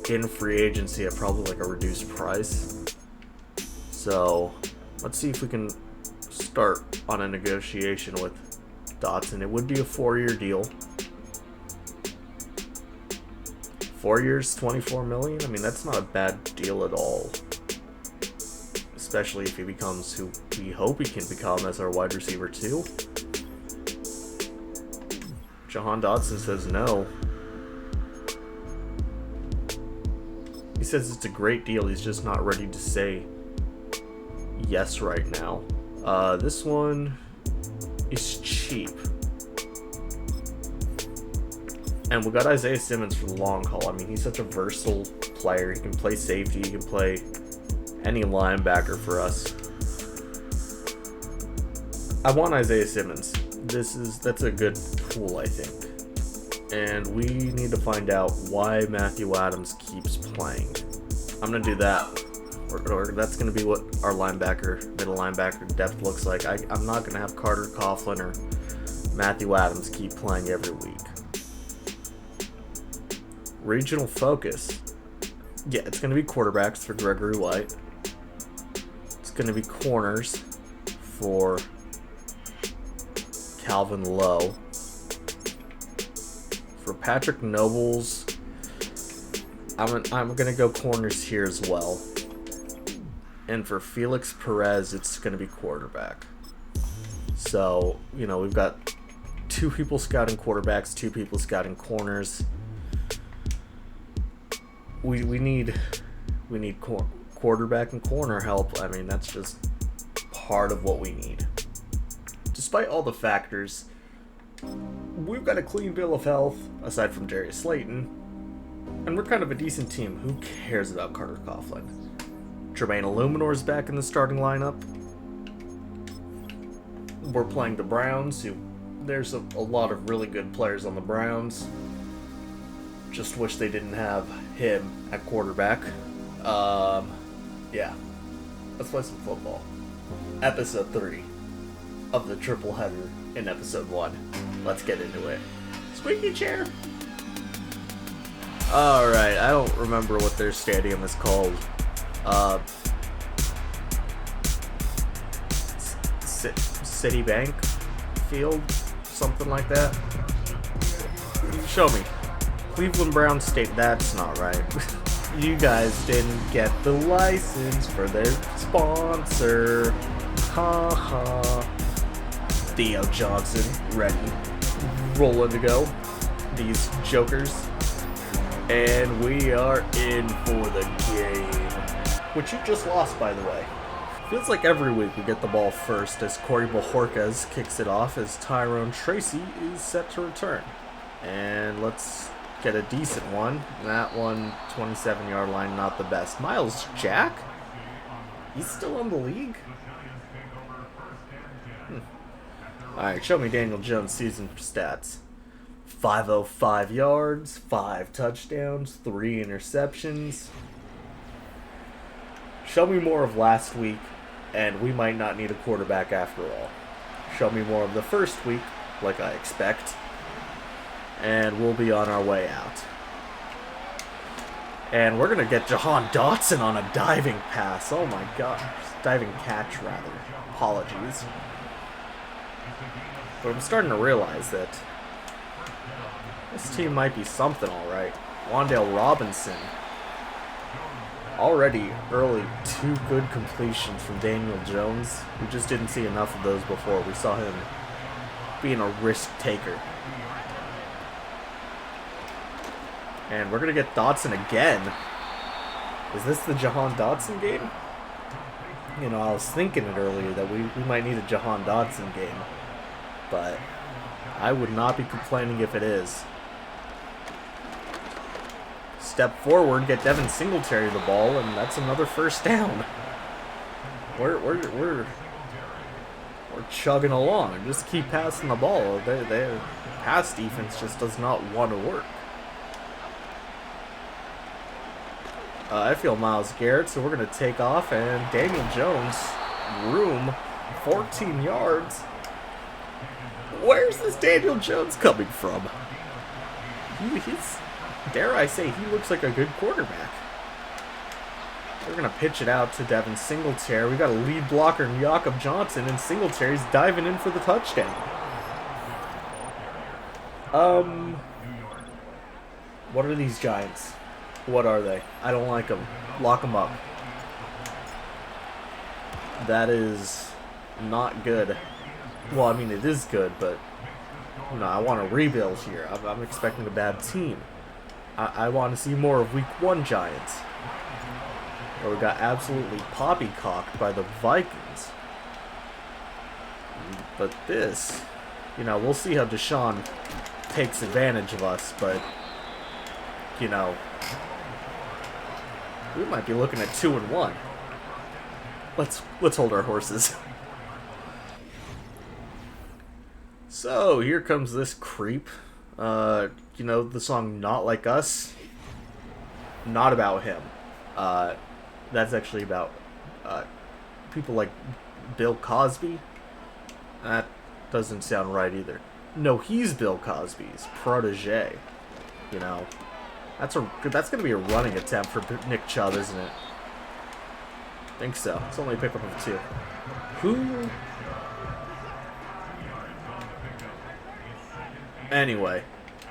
in free agency at probably like a reduced price. So let's see if we can start on a negotiation with Dotson. It would be a 4-year deal. 4 years, $24 million. I mean, that's not a bad deal at all. Especially if he becomes who we hope he can become as our wide receiver too. Jahan Dotson says no. He says it's a great deal. He's just not ready to say yes right now. This one is cheap. And we got Isaiah Simmons for the long haul. I mean, he's such a versatile player. He can play safety. He can play any linebacker for us. I want Isaiah Simmons. That's a good pool, I think. And we need to find out why Matthew Adams keeps playing. I'm gonna do that. Or that's gonna be what our middle linebacker depth looks like. I'm not gonna have Carter Coughlin or Matthew Adams keep playing every week. Regional focus. Yeah, it's gonna be quarterbacks for Gregory White. It's going to be corners for Calvin Lowe. For Patrick Nobles, I'm going to go corners here as well. And for Felix Perez, it's going to be quarterback. So, we've got 2 people scouting quarterbacks, 2 people scouting corners. We need quarterback and corner help. I mean, that's just part of what we need. Despite all the factors, we've got a clean bill of health, aside from Darius Slayton, and we're kind of a decent team. Who cares about Carter Coughlin? Tremaine Illuminor's back in the starting lineup. We're playing the Browns, there's a lot of really good players on the Browns. Just wish they didn't have him at quarterback. Yeah, let's play some football. Episode 3 of the triple header in episode 1. Let's get into it. Squeaky chair. Alright, I don't remember what their stadium is called. Citibank Field? Something like that? Show me. Cleveland Browns State. That's not right. You guys didn't get the license for their sponsor. Ha ha. Theo Johnson, ready, rolling to go. These jokers. And we are in for the game. Which you just lost, by the way. Feels like every week we get the ball first as Corey Bojorquez kicks it off as Tyrone Tracy is set to return. And let's get a decent one. That one, 27-yard line, not the best. Miles Jack? He's still in the league? Alright, show me Daniel Jones' season stats. 505 yards, 5 touchdowns, 3 interceptions. Show me more of last week, and we might not need a quarterback after all. Show me more of the first week, like I expect, and we'll be on our way out. And we're going to get Jahan Dotson on a diving pass. Oh my gosh. Diving catch, rather. Apologies. But I'm starting to realize that this team might be something alright. Wan'Dale Robinson. Already early, 2 good completions from Daniel Jones. We just didn't see enough of those before. We saw him being a risk taker. And we're going to get Dotson again. Is this the Jahan Dotson game? I was thinking it earlier that we might need a Jahan Dotson game. but I would not be complaining if it is. Step forward, get Devin Singletary the ball, and that's another first down. We're chugging along. Just keep passing the ball. Their pass defense just does not want to work. I feel Myles Garrett, so we're going to take off, and Daniel Jones, room, 14 yards. Where's this Daniel Jones coming from? He's, dare I say, he looks like a good quarterback. We're going to pitch it out to Devin Singletary. We got a lead blocker in Jakob Johnson, and Singletary's diving in for the touchdown. What are these Giants? What are they? I don't like them. Lock them up. That is not good. Well, I mean, it is good, but you know, I want to rebuild here. I'm expecting a bad team. I want to see more of Week 1 Giants, where we got absolutely poppycocked by the Vikings. But this, you know, we'll see how Deshaun takes advantage of us, but you know, we might be looking at 2-1. Let's hold our horses. So here comes this creep. You know, the song "Not Like Us." Not about him. That's actually about people like Bill Cosby. That doesn't sound right either. No, he's Bill Cosby's protege. You know, that's gonna be a running attempt for Nick Chubb, isn't it? I think so. It's only a pickup of 2. Who? Anyway,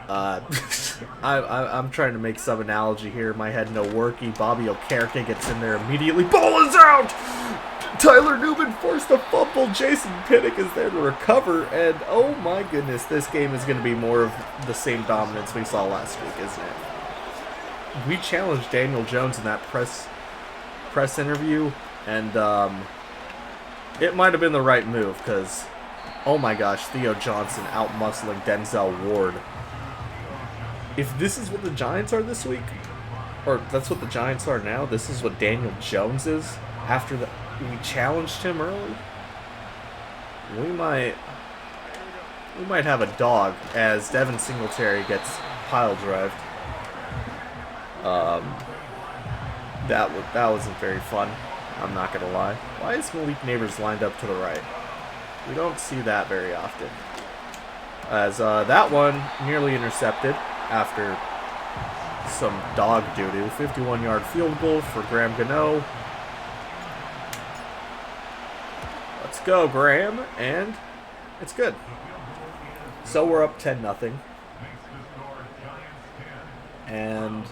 I'm trying to make some analogy here. My head no worky. Bobby Okereke gets in there immediately. Ball is out! Tyler Newman forced a fumble. Jason Pinnock is there to recover. And oh my goodness, this game is going to be more of the same dominance we saw last week, isn't it? We challenged Daniel Jones in that press interview, and it might have been the right move, because oh my gosh, Theo Johnson out-muscling Denzel Ward. If this is what the Giants are this week, or that's what the Giants are now, this is what Daniel Jones is after we challenged him early, we might have a dog as Devin Singletary gets pile drived. That wasn't very fun, I'm not gonna lie. Why is Malik Neighbors lined up to the right? We don't see that very often. As that one nearly intercepted after some dog doo-doo. 51-yard field goal for Graham Gano. Let's go, Graham, and it's good. So we're up 10-0. And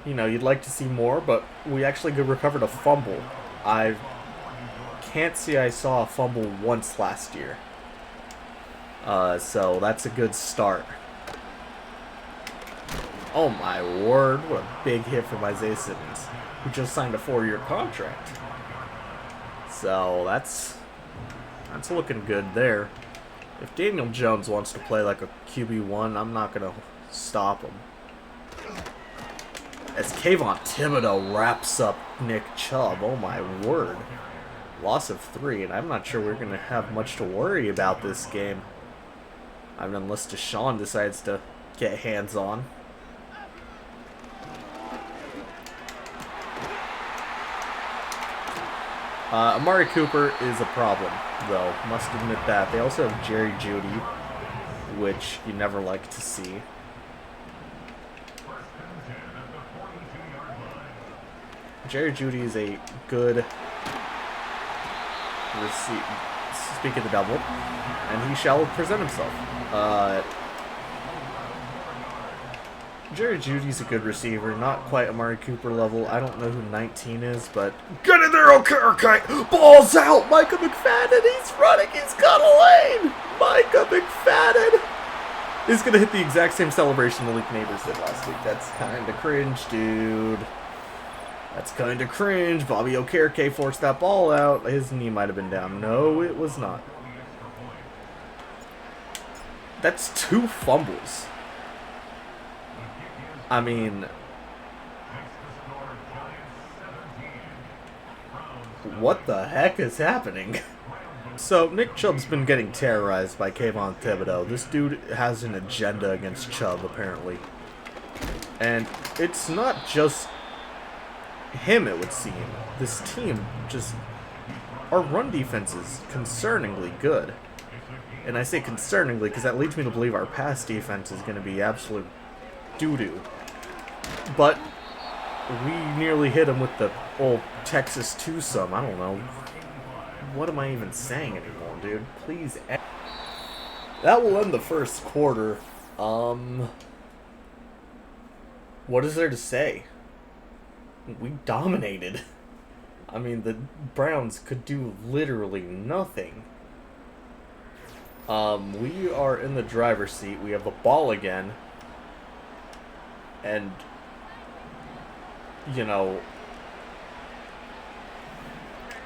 you know, you'd like to see more, but we actually recovered a fumble. I can't see I saw a fumble once last year. So that's a good start. Oh my word, what a big hit from Isaiah Simmons, who just signed a 4-year contract. So that's looking good there. If Daniel Jones wants to play like a QB1, I'm not going to stop him. As Kayvon Thibodeau wraps up Nick Chubb, oh my word. Loss of 3, and I'm not sure we're going to have much to worry about this game. I mean, unless Deshaun decides to get hands-on. Amari Cooper is a problem, though. Must admit that. They also have Jerry Jeudy, which you never like to see. Jerry Jeudy is a good speak of the devil, and he shall present himself. Jerry Jeudy's a good receiver, not quite Amari Cooper level. I don't know who 19 is, but get in there, okay. Ball's out. Micah McFadden, he's running. He's got a lane. Micah McFadden is gonna hit the exact same celebration Malik Neighbors did last week. That's kind of cringe, dude. That's kind of cringe. Bobby Okereke forced that ball out. His knee might have been down. No, it was not. That's 2 fumbles. I mean, what the heck is happening? So, Nick Chubb's been getting terrorized by Kayvon Thibodeau. This dude has an agenda against Chubb, apparently. And it's not just him, it would seem. This team just... Our run defense is concerningly good. And I say concerningly because that leads me to believe our pass defense is going to be absolute doo-doo. But we nearly hit him with the old Texas twosome. I don't know. What am I even saying anymore, dude? Please. That will end the first quarter. What is there to say? We dominated. I mean, the Browns could do literally nothing. We are in the driver's seat. We have the ball again. And, you know,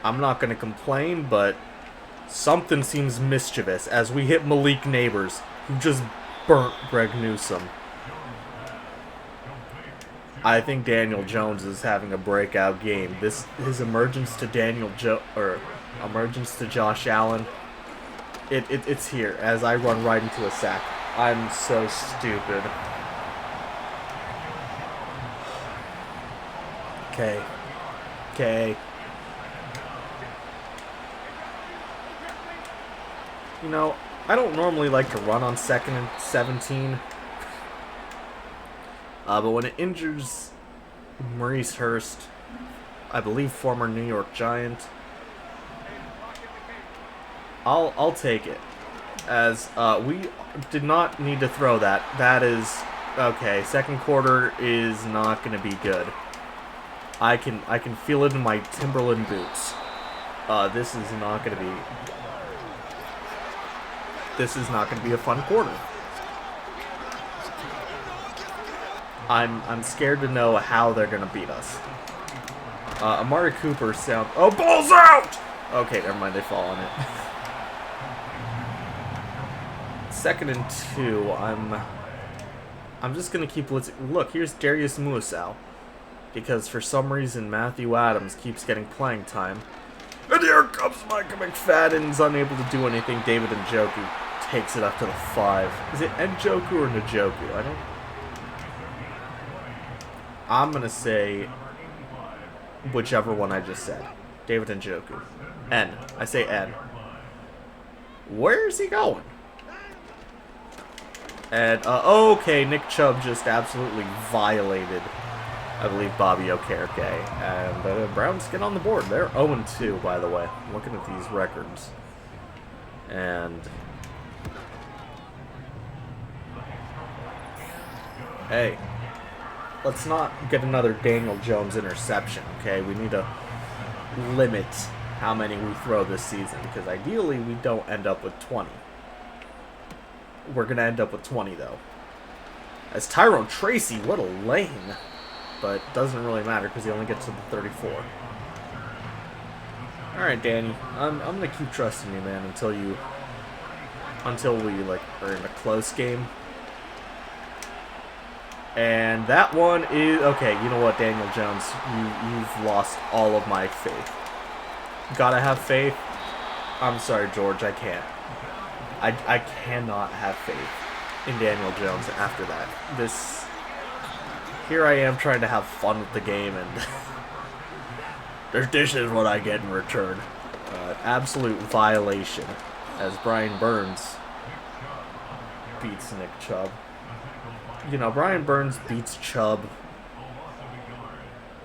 I'm not going to complain, but something seems mischievous as we hit Malik Neighbors, who just burnt Greg Newsome. I think Daniel Jones is having a breakout game. His emergence to emergence to Josh Allen, it's here as I run right into a sack. I'm so stupid. Okay. You know, I don't normally like to run on 2nd and 17. But when it injures Maurice Hurst, I believe former New York Giant, I'll take it. As we did not need to throw that. That is okay. Second quarter is not going to be good. I can feel it in my Timberland boots. This is not going to be a fun quarter. I'm scared to know how they're gonna beat us. Amari Cooper sound. Oh, ball's out! Okay, never mind. They fall on it. 2nd and 2. I'm just gonna keep blitzing. Look, here's Darius Muasau, because for some reason Matthew Adams keeps getting playing time. And here comes Micah McFadden's unable to do anything. David Njoku takes it up to the 5. Is it Njoku or Njoku? I'm going to say whichever one I just said. David Njoku. N. I say N. Where is he going? And, okay, Nick Chubb just absolutely violated, I believe, Bobby Okereke. And the Browns get on the board. They're 0-2, by the way. I'm looking at these records. And... Hey. Let's not get another Daniel Jones interception, okay? We need to limit how many we throw this season, because ideally we don't end up with 20. We're going to end up with 20, though. As Tyrone Tracy, what a lane. But doesn't really matter, because he only gets to the 34. Alright, Danny. I'm going to keep trusting you, man, until we, like, are in a close game. And that one is... Okay, you know what, Daniel Jones? You've lost all of my faith. Gotta have faith. I'm sorry, George, I can't. I cannot have faith in Daniel Jones after that. Here I am trying to have fun with the game, and... this is what I get in return. Absolute violation. As Brian Burns beats Nick Chubb. You know, Brian Burns beats Chubb.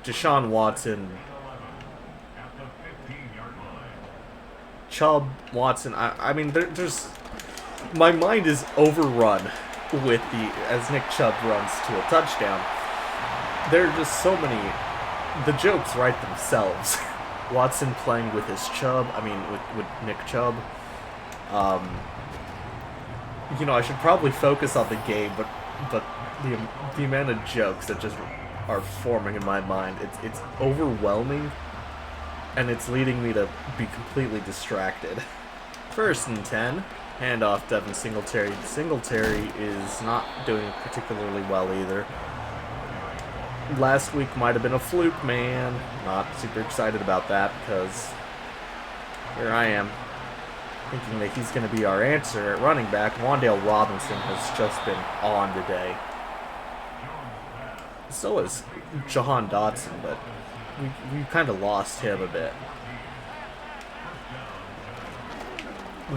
Deshaun Watson. Chubb, Watson. I mean, there's... My mind is overrun with as Nick Chubb runs to a touchdown. There are just so many... The jokes write themselves. Watson playing with his Chubb. I mean, with Nick Chubb. You know, I should probably focus on the game, but the amount of jokes that just are forming in my mind, it's overwhelming, and it's leading me to be completely distracted. 1st and 10. Handoff, Devin Singletary. Singletary is not doing particularly well either. Last week might have been a fluke, man. Not super excited about that because here I am thinking that he's going to be our answer at running back. Wan'Dale Robinson has just been on today. So is Jahan Dotson, but we kind of lost him a bit.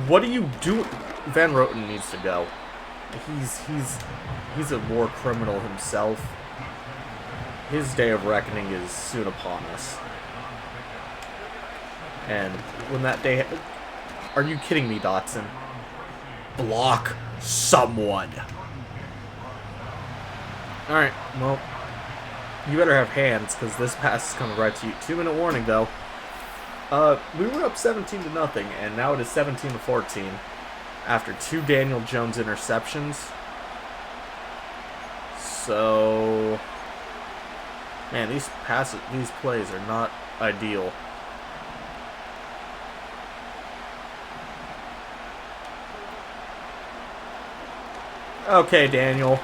What do you do? Van Roten needs to go. He's a war criminal himself. His day of reckoning is soon upon us. And when that day... Are you kidding me, Dotson? Block someone. Alright, well, you better have hands, because this pass is coming right to you. 2-minute warning, though. We were up 17-0, and now it is 17-14 after 2 Daniel Jones interceptions. So, man, these plays are not ideal. Okay, Daniel.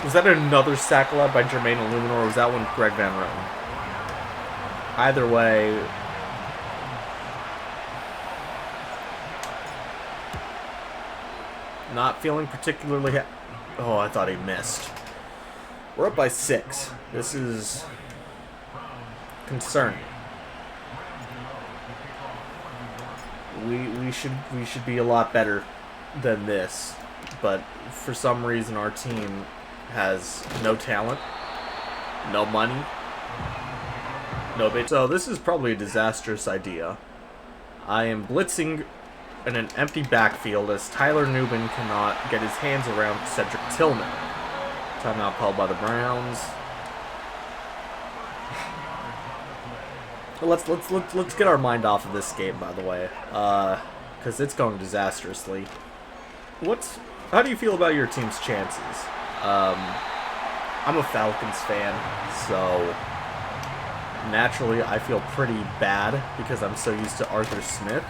Was that another sack allowed by Jermaine Illuminor, or was that one Greg Van Roten? Either way, not feeling particularly oh, I thought he missed. We're up by 6. This is concerning. We should be a lot better than this, but for some reason our team has no talent, no money, no bait. So this is probably a disastrous idea. I am blitzing in an empty backfield as Tyler Nubin cannot get his hands around Cedric Tillman. Timeout called by the Browns. Let's get our mind off of this game, by the way, because it's going disastrously. How do you feel about your team's chances? I'm a Falcons fan, so naturally I feel pretty bad because I'm so used to Arthur Smith.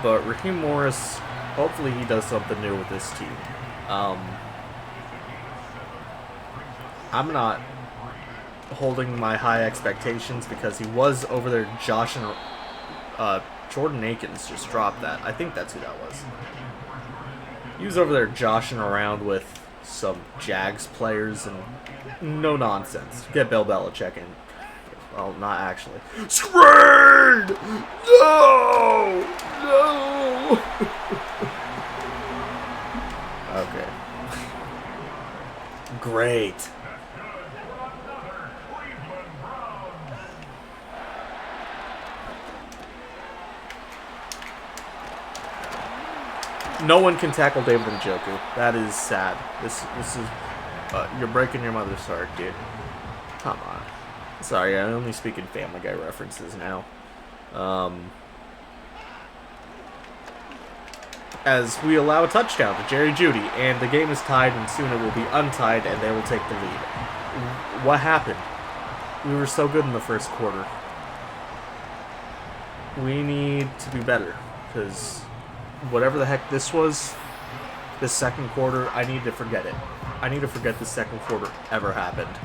But Raheem Morris, hopefully he does something new with this team. I'm not holding my high expectations because he was over there joshing. Jordan Akins just dropped that. I think that's who that was. He was over there joshing around with some Jags players and no nonsense. Get Bill Belichick in. Well, not actually. Screen! No! No! Okay. Great. No one can tackle David Njoku. That is sad. This is you're breaking your mother's heart, dude. Come on. Sorry, I only speak in Family Guy references now. As we allow a touchdown to Jerry Jeudy, and the game is tied, and soon it will be untied, and they will take the lead. What happened? We were so good in the first quarter. We need to be better, because whatever the heck this was, this second quarter, I need to forget it. I need to forget this second quarter ever happened.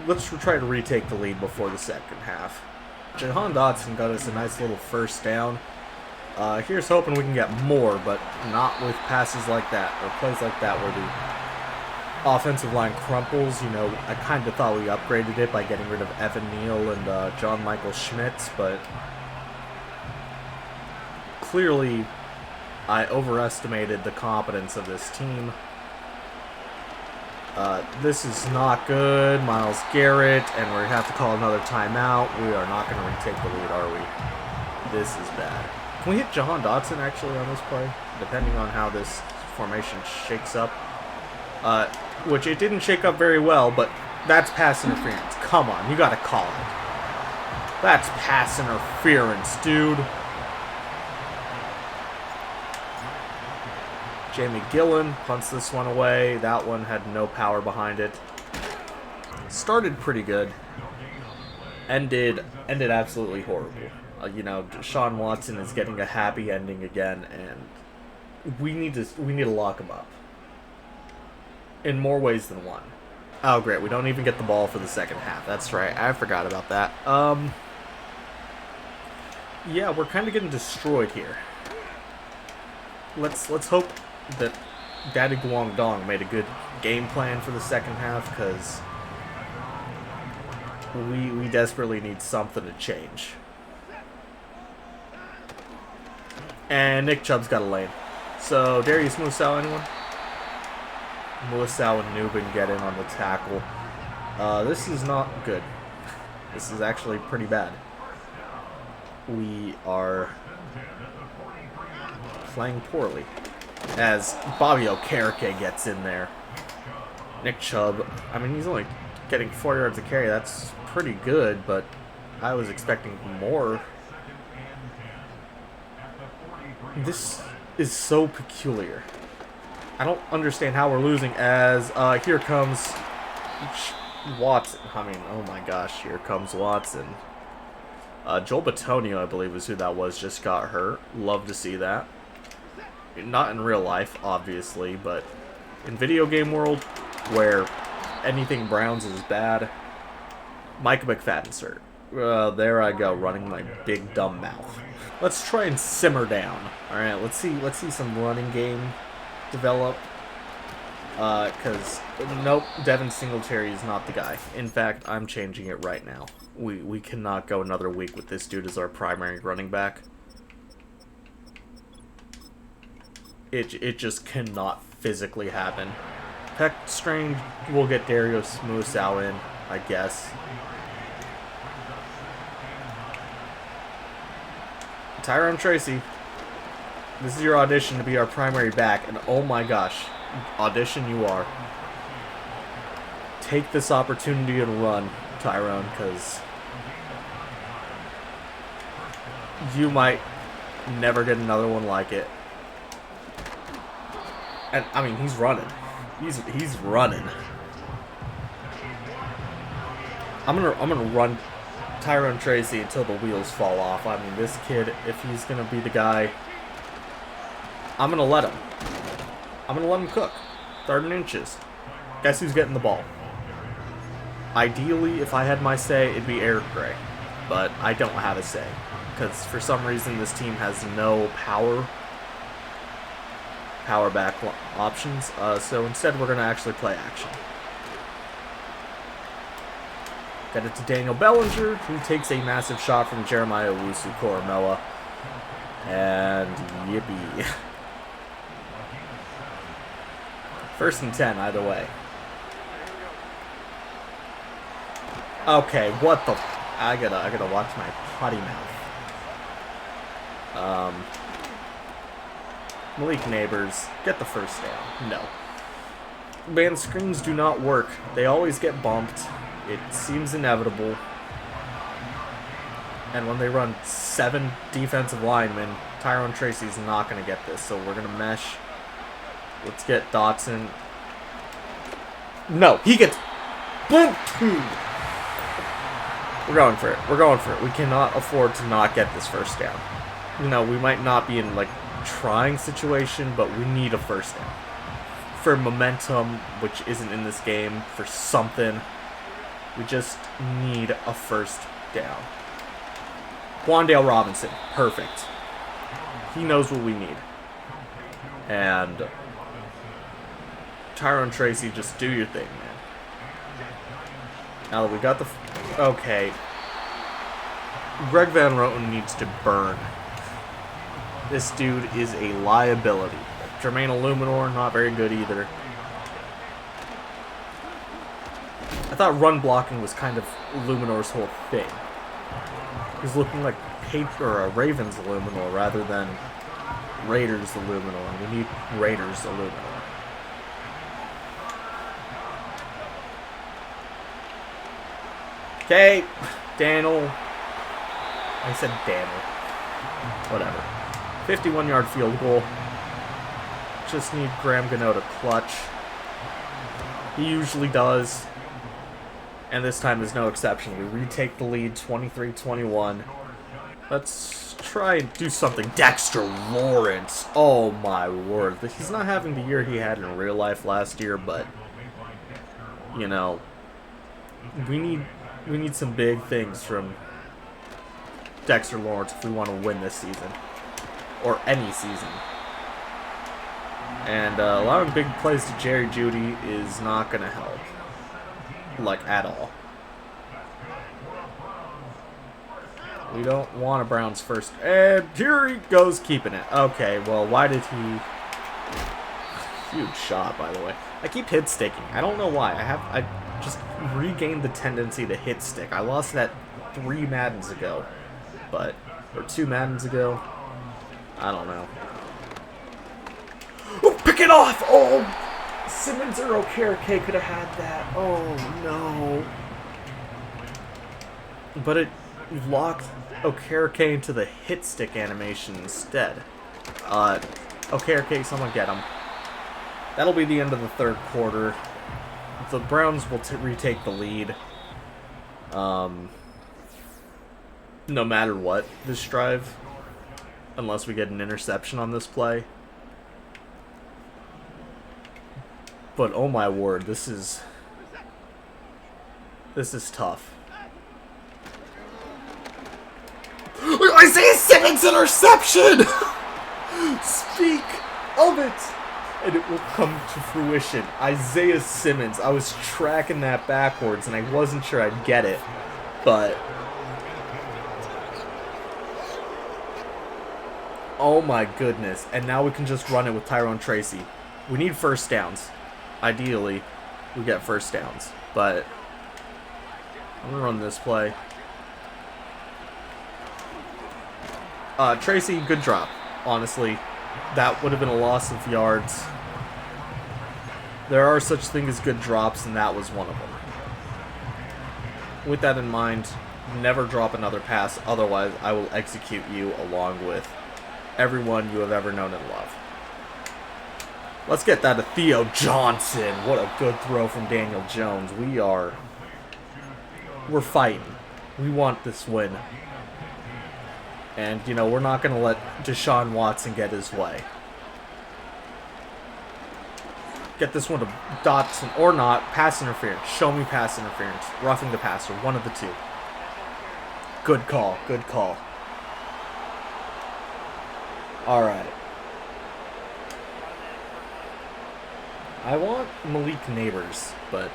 Let's try to retake the lead before the second half. Jahan Dotson got us a nice little first down. Here's hoping we can get more, but not with passes like that, or plays like that where the offensive line crumples. You know, I kind of thought we upgraded it by getting rid of Evan Neal and John Michael Schmitz, but clearly I overestimated the competence of this team. This is not good. Myles Garrett, and we're going to have to call another timeout. We are not going to retake the lead, are we? This is bad. Can we hit Jahan Dotson actually on this play? Depending on how this formation shakes up. Which it didn't shake up very well, but that's pass interference. Come on, you got to call it. That's pass interference, dude. Jamie Gillen punts this one away. That one had no power behind it. Started pretty good. Ended absolutely horrible. You know, Deshaun Watson is getting a happy ending again, and we need to lock him up in more ways than one. Oh, great. We don't even get the ball for the second half. That's right. I forgot about that. Yeah, we're kind of getting destroyed here. Let's hope that Daddy Guangdong made a good game plan for the second half, because we desperately need something to change. And Nick Chubb's got a lane. So, Darius Musow, anyone? Musow and Nubin get in on the tackle. This is not good. This is actually pretty bad. We are playing poorly. As Bobby Okereke gets in there. Nick Chubb, I mean, he's only getting 4 yards a carry. That's pretty good, but I was expecting more. This is so peculiar. I don't understand how we're losing, as here comes Watson. I mean, oh my gosh, here comes Watson. Joel Bitonio, I believe is who that was, just got hurt. Love to see that. Not in real life, obviously, but in video game world, where anything Browns is bad, Micah McFadden's hurt. There I go, running my big dumb mouth. Let's try and simmer down. All right, let's see some running game develop. Because nope, Devin Singletary is not the guy. In fact, I'm changing it right now. We cannot go another week with this dude as our primary running back. It just cannot physically happen. Pec strain will get Darius Musow in, I guess. Tyrone Tracy, this is your audition to be our primary back, and oh my gosh, audition you are. Take this opportunity and run, Tyrone, because you might never get another one like it. And I mean, he's running. He's running. I'm gonna run Tyrone Tracy until the wheels fall off. I mean, this kid, if he's gonna be the guy, I'm gonna let him. I'm gonna let him cook. 3rd and inches. Guess who's getting the ball? Ideally, if I had my say, it'd be Eric Gray, but I don't have a say because for some reason this team has no power back options. So instead, we're gonna actually play action. Get it to Daniel Bellinger, who takes a massive shot from Jeremiah Owusu-Koramoah. And yippee. 1st and 10, either way. Okay, what the... I gotta watch my potty mouth. Malik Neighbors, get the first down. No. Man, screens do not work. They always get bumped. It seems inevitable. And when they run 7 defensive linemen, Tyrone Tracy's not going to get this. So we're going to mesh. Let's get Dotson. No, he gets... Boom! We're going for it. We're going for it. We cannot afford to not get this first down. You know, we might not be in, like, trying situation, but we need a first down. For momentum, which isn't in this game, for something... We just need a first down. Wandale Robinson. Perfect. He knows what we need. And Tyrone Tracy, just do your thing, man. Now that we got the... Okay. Greg Van Roten needs to burn. This dude is a liability. Jermaine Illuminor, not very good either. I thought run blocking was kind of Illuminor's whole thing. He's looking like Ravens Illuminor rather than Raiders Illuminor. We need Raiders Illuminor. Okay, Daniel. I said Daniel. Whatever. 51-yard field goal. Just need Graham Gano to clutch. He usually does. And this time is no exception. We retake the lead 23-21. Let's try and do something. Dexter Lawrence. Oh my word. He's not having the year he had in real life last year, but you know, we need some big things from Dexter Lawrence if we want to win this season or any season. And allowing big plays to Jerry Jeudy is not going to help, like, at all. We don't want a Browns first. And here he goes, keeping it. Okay, well, why did he... Huge shot, by the way. I keep hit sticking. I don't know why. I just regained the tendency to hit stick. I lost that 3 Maddens ago. Or 2 Maddens ago. I don't know. Oh, pick it off! Oh! Simmons or Okereke could have had that. Oh, no. But it locked Okereke into the hit stick animation instead. Okereke, someone get him. That'll be the end of the third quarter. The Browns will retake the lead. No matter what this drive. Unless we get an interception on this play. But oh my word, this is tough. Isaiah Simmons interception! Speak of it! And it will come to fruition. Isaiah Simmons. I was tracking that backwards and I wasn't sure I'd get it. But oh my goodness. And now we can just run it with Tyrone Tracy. We need first downs. Ideally, we get first downs. But I'm going to run this play. Tracy, good drop. Honestly, that would have been a loss of yards. There are such things as good drops, and that was one of them. With that in mind, never drop another pass, otherwise I will execute you along with everyone you have ever known and loved. Let's get that to Theo Johnson. What a good throw from Daniel Jones. We're fighting. We want this win. And, you know, we're not going to let Deshaun Watson get his way. Get this one to Dotson or not. Pass interference. Show me pass interference. Roughing the passer. One of the two. Good call. Good call. Alright. I want Malik Neighbors, but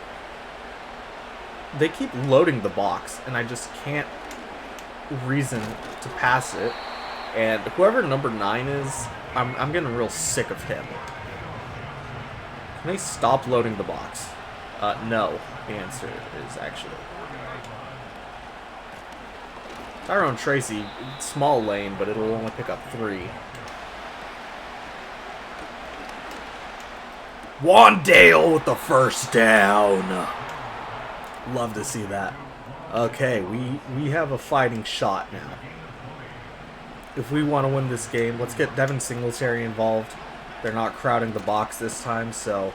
they keep loading the box, and I just can't reason to pass it. And whoever number 9 is, I'm getting real sick of him. Can they stop loading the box? No. The answer is actually Tyrone Tracy, small lane, but it'll only pick up 3. Wandale with the first down. Love to see that. Okay, we have a fighting shot now. If we want to win this game, let's get Devin Singletary involved. They're not crowding the box this time, so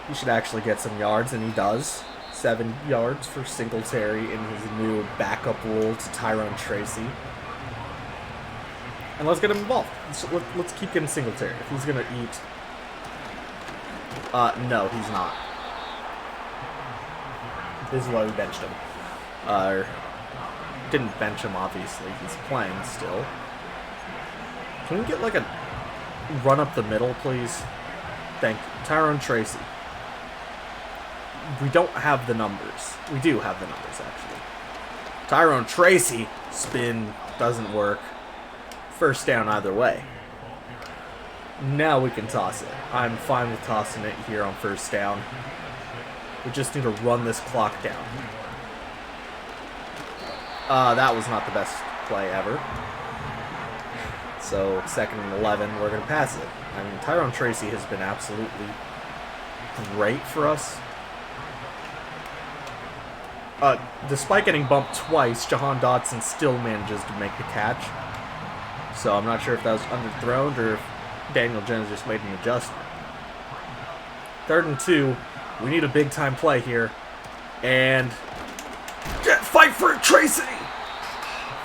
he should actually get some yards, and he does. 7 yards for Singletary in his new backup role to Tyrone Tracy. And let's get him involved. Let's keep getting Singletary. If he's going to eat... no, he's not. This is why we benched him. Didn't bench him, obviously. He's playing still. Can we get, like, a run up the middle, please? Thank you. Tyrone Tracy. We don't have the numbers. We do have the numbers, actually. Tyrone Tracy. Spin. Doesn't work. First down either way. Now we can toss it. I'm fine with tossing it here on first down. We just need to run this clock down. That was not the best play ever. So, 2nd and 11, we're going to pass it. I mean, Tyrone Tracy has been absolutely great for us. Despite getting bumped twice, Jahan Dotson still manages to make the catch. So, I'm not sure if that was underthrown or if Daniel Jones just made an adjustment. 3rd and 2. We need a big-time play here. And... fight for it, Tracy!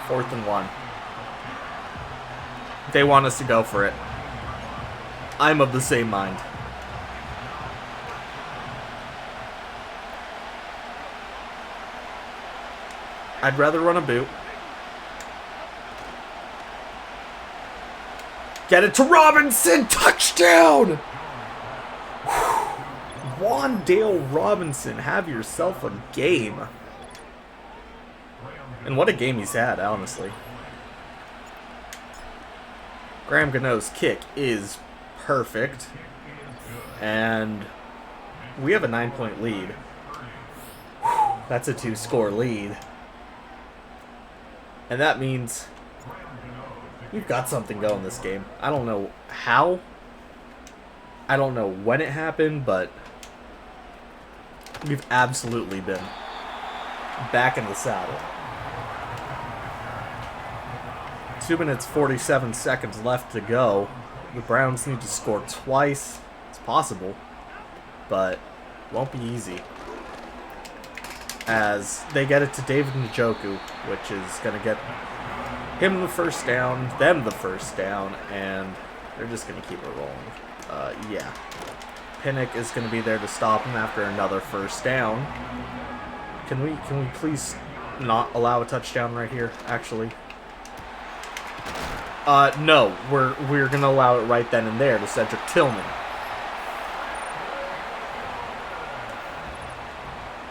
4th and 1. They want us to go for it. I'm of the same mind. I'd rather run a boot. Get it to Robinson! Touchdown! Wandale Robinson, have yourself a game. And what a game he's had, honestly. Graham Gano's kick is perfect. And we have a 9-point lead. That's a 2-score lead. And that means we've got something going this game. I don't know how. I don't know when it happened, but we've absolutely been back in the saddle. 2 minutes, 47 seconds left to go. The Browns need to score twice. It's possible, but it won't be easy. As they get it to David Njoku, which is going to get him the first down, them the first down, and they're just going to keep it rolling. Yeah. Pinnock is going to be there to stop him after another first down. Can we please not allow a touchdown right here, actually? No. We're going to allow it right then and there to Cedric Tillman.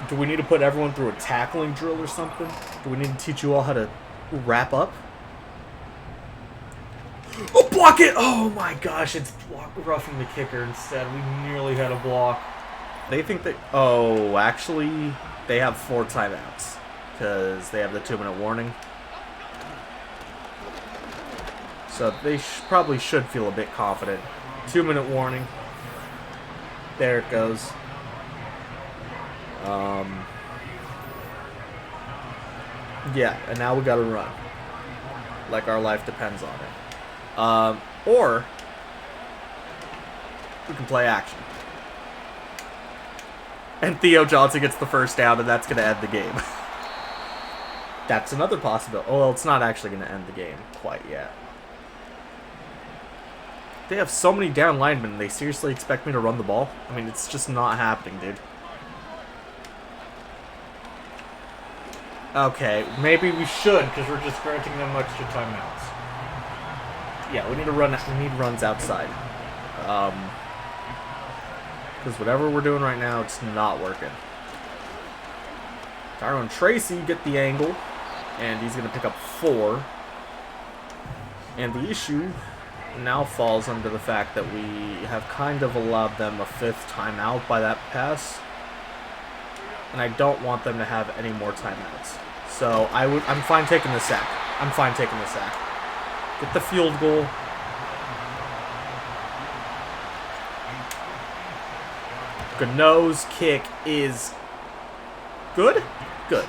Do we need to put everyone through a tackling drill or something? Do we need to teach you all how to wrap up? Oh, block it! Oh my gosh, it's roughing the kicker instead. We nearly had a block. They think that... Oh, actually, they have 4 timeouts. Because they have the 2-minute warning. So they probably should feel a bit confident. 2-minute warning. There it goes. Yeah, and now we gotta run. Like our life depends on it. Or we can play action. And Theo Johnson gets the first down, and that's gonna end the game. That's another possibility. Oh, well, it's not actually gonna end the game quite yet. They have so many down linemen, they seriously expect me to run the ball? I mean, it's just not happening, dude. Okay, maybe we should, because we're just granting them extra timeouts. Yeah, we need to run. We need runs outside. Because whatever we're doing right now, it's not working. Tyrone Tracy get the angle, and he's going to pick up 4. And the issue now falls under the fact that we have kind of allowed them a 5th timeout by that pass. And I don't want them to have any more timeouts. So I'm fine taking the sack. I'm fine taking the sack. Get the field goal. Gano's kick is good? Good.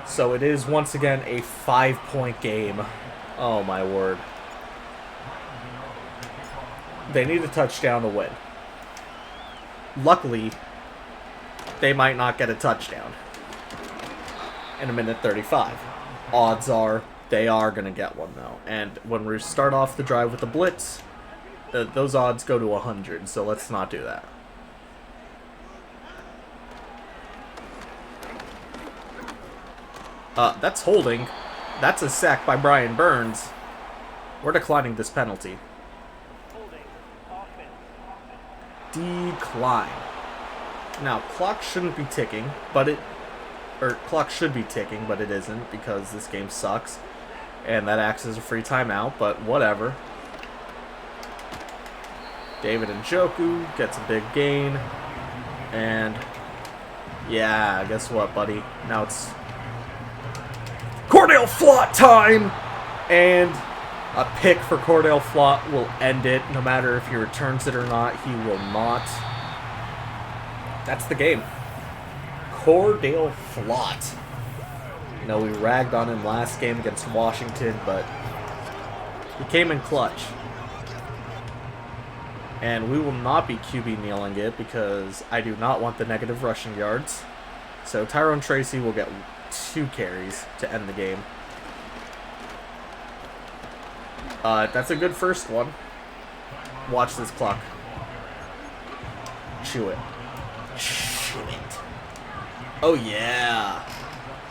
So it is once again a 5-point game. Oh my word. They need a touchdown to win. Luckily, they might not get a touchdown in 1:35. Odds are they are going to get one, though. And when we start off the drive with the blitz, those odds go to 100, so let's not do that. That's holding. That's a sack by Brian Burns. We're declining this penalty. Decline. Now, clock shouldn't be ticking, but clock should be ticking, but it isn't because this game sucks. And that acts as a free timeout, but whatever. David Njoku gets a big gain. And, yeah, guess what, buddy? Now it's Cordell Flott time! And a pick for Cordell Flott will end it. No matter if he returns it or not, he will not. That's the game. Cordell Flott. You know, we ragged on him last game against Washington, but he came in clutch. And we will not be QB kneeling it because I do not want the negative rushing yards. So Tyrone Tracy will get 2 carries to end the game. That's a good first one. Watch this clock. Chew it. Chew it. Oh, yeah.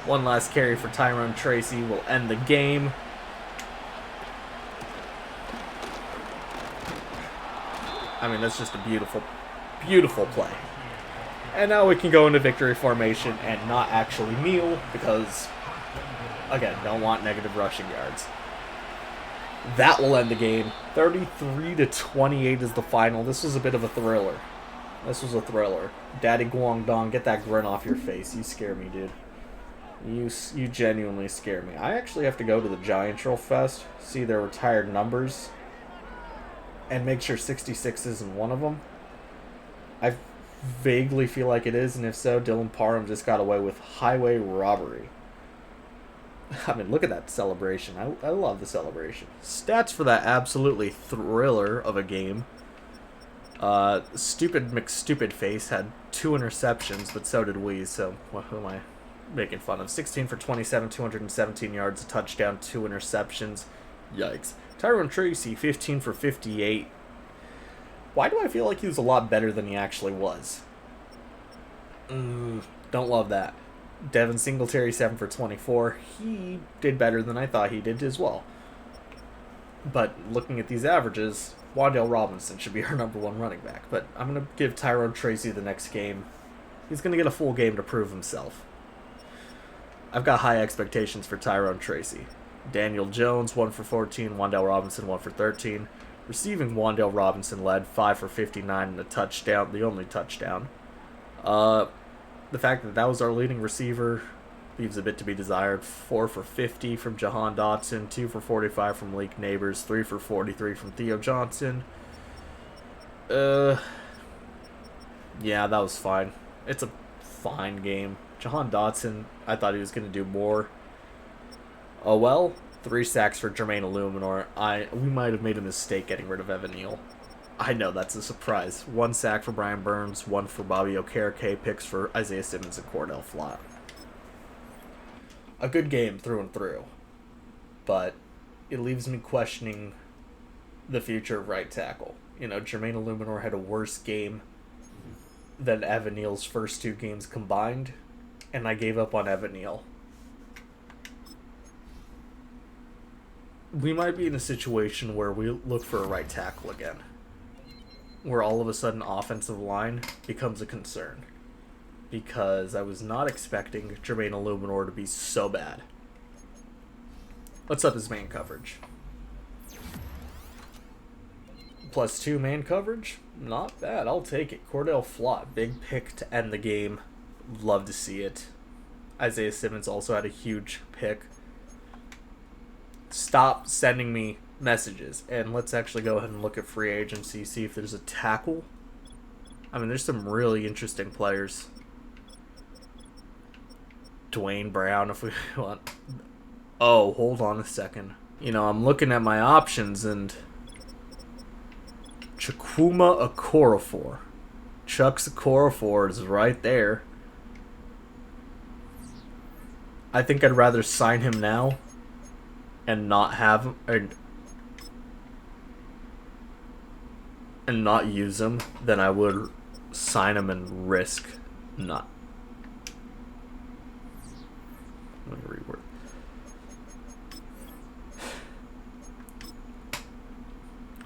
One last carry for Tyrone Tracy will end the game. I mean, that's just a beautiful, beautiful play. And now we can go into victory formation and not actually kneel because, again, don't want negative rushing yards. That will end the game. 33-28 is the final. This was a bit of a thriller. This was a thriller. Daddy Guangdong, get that grin off your face. You scare me, dude. You genuinely scare me. I actually have to go to the Giant Troll Fest, see their retired numbers, and make sure 66 isn't one of them. I vaguely feel like it is, and if so, Dylan Parham just got away with highway robbery. I mean, look at that celebration. I love the celebration. Stats for that absolutely thriller of a game. Stupid McStupidface had 2 interceptions, but so did we, so who am I making fun of? 16 for 27, 217 yards, a touchdown, 2 interceptions. Yikes. Tyrone Tracy, 15 for 58. Why do I feel like he was a lot better than he actually was? Don't love that. Devin Singletary, 7 for 24. He did better than I thought he did as well. But looking at these averages, Wan'Dale Robinson should be our #1 running back. But I'm going to give Tyrone Tracy the next game. He's going to get a full game to prove himself. I've got high expectations for Tyrone Tracy. Daniel Jones, 1 for 14. Wan'Dale Robinson, 1 for 13. Receiving, Wan'Dale Robinson led, 5 for 59 and a touchdown, the only touchdown. The fact that that was our leading receiver leaves a bit to be desired. 4 for 50 from Jahan Dotson, 2 for 45 from Leak Neighbors, 3 for 43 from Theo Johnson. Yeah, that was fine. It's a fine game. Jahan Dotson, I thought he was going to do more. Oh well, 3 sacks for Jermaine Illuminor. We might have made a mistake getting rid of Evan Neal. I know, that's a surprise. 1 sack for Brian Burns, 1 for Bobby Okereke, picks for Isaiah Simmons and Cordell Flott. A good game through and through, but it leaves me questioning the future of right tackle. You know, Jermaine Illuminor had a worse game than Evan Neal's first 2 games combined, and I gave up on Evan Neal. We might be in a situation where we look for a right tackle again, where all of a sudden offensive line becomes a concern, because I was not expecting Jermaine Illuminor to be so bad. What's up his man coverage? +2 man coverage? Not bad, I'll take it. Cordell Flott, big pick to end the game. Love to see it. Isaiah Simmons also had a huge pick. Stop sending me messages, and let's actually go ahead and look at free agency, see if there's a tackle. I mean, there's some really interesting players. Dwayne Brown, if we want. Oh, hold on a second. You know, I'm looking at my options, and Chukwuma Okorafor. Chuck's Okorafor is right there. I think I'd rather sign him now and not have him, and not use him, than I would sign him and risk not. Let me reword.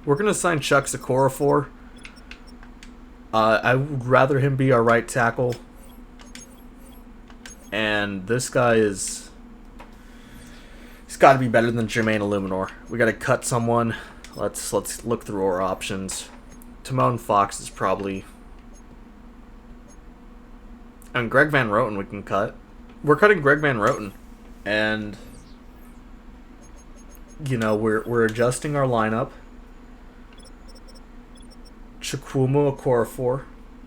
We're gonna sign Chuck Okorafor. I would rather him be our right tackle. And this guy is... he's got to be better than Jermaine Illuminor. We got to cut someone. Let's look through our options. Timon Fox is probably... and Greg Van Roten we can cut. We're cutting Greg Van Roten. And... you know, we're adjusting our lineup. Chukwuma Okorafor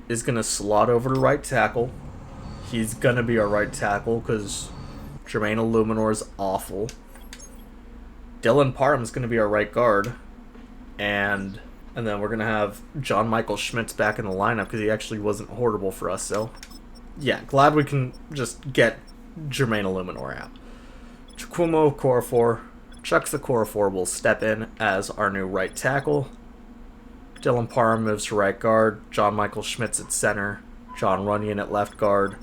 is going to slot over to right tackle. He's going to be our right tackle because Jermaine Illuminor is awful. Dylan Parham is going to be our right guard. And then we're going to have John Michael Schmitz back in the lineup because he actually wasn't horrible for us. So, yeah, glad we can just get Jermaine Illuminor out. Chukwumo Okorafor. Chucks Okorafor will step in as our new right tackle. Dylan Parham moves to right guard. John Michael Schmitz at center. John Runyon at left guard.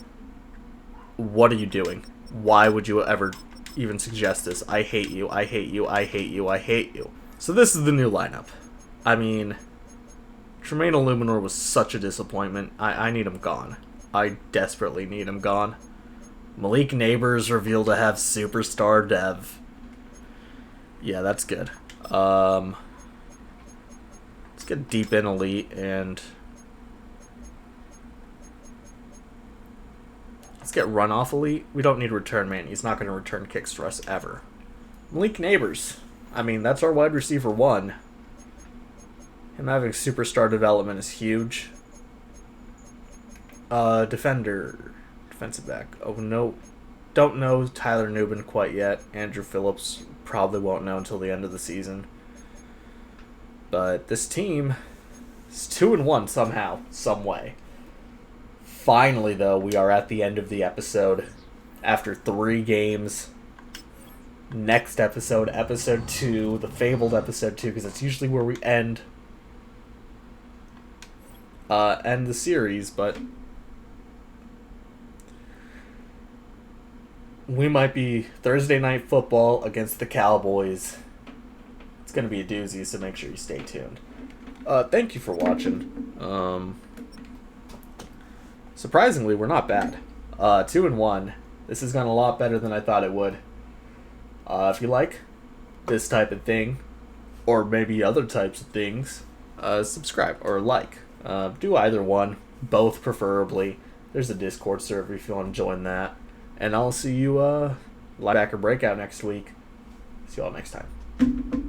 What are you doing? Why would you ever even suggest this? I hate you. I hate you. I hate you. I hate you. So this is the new lineup. I mean, Jermaine Illuminor was such a disappointment. I need him gone. I desperately need him gone. Malik Neighbors revealed to have superstar dev. Yeah, that's good. Let's get deep in elite and let's get run off elite. We don't need return man. He's not going to return kicks to us ever. Malik Neighbors. I mean, that's our wide receiver 1. Him having superstar development is huge. Defensive back. Oh no, don't know Tyler Nubin quite yet. Andrew Phillips probably won't know until the end of the season. But this team is 2-1 somehow, some way. Finally, though, we are at the end of the episode after 3 games. Next episode, episode 2, the fabled episode 2, because that's usually where we end the series, but we might be Thursday Night Football against the Cowboys. It's going to be a doozy, so make sure you stay tuned. Thank you for watching. Surprisingly, we're not bad. 2-1. This has gone a lot better than I thought it would. If you like this type of thing, or maybe other types of things, subscribe or like. Do either one, both preferably. There's a Discord server if you want to join that. And I'll see you linebacker breakout next week. See you all next time.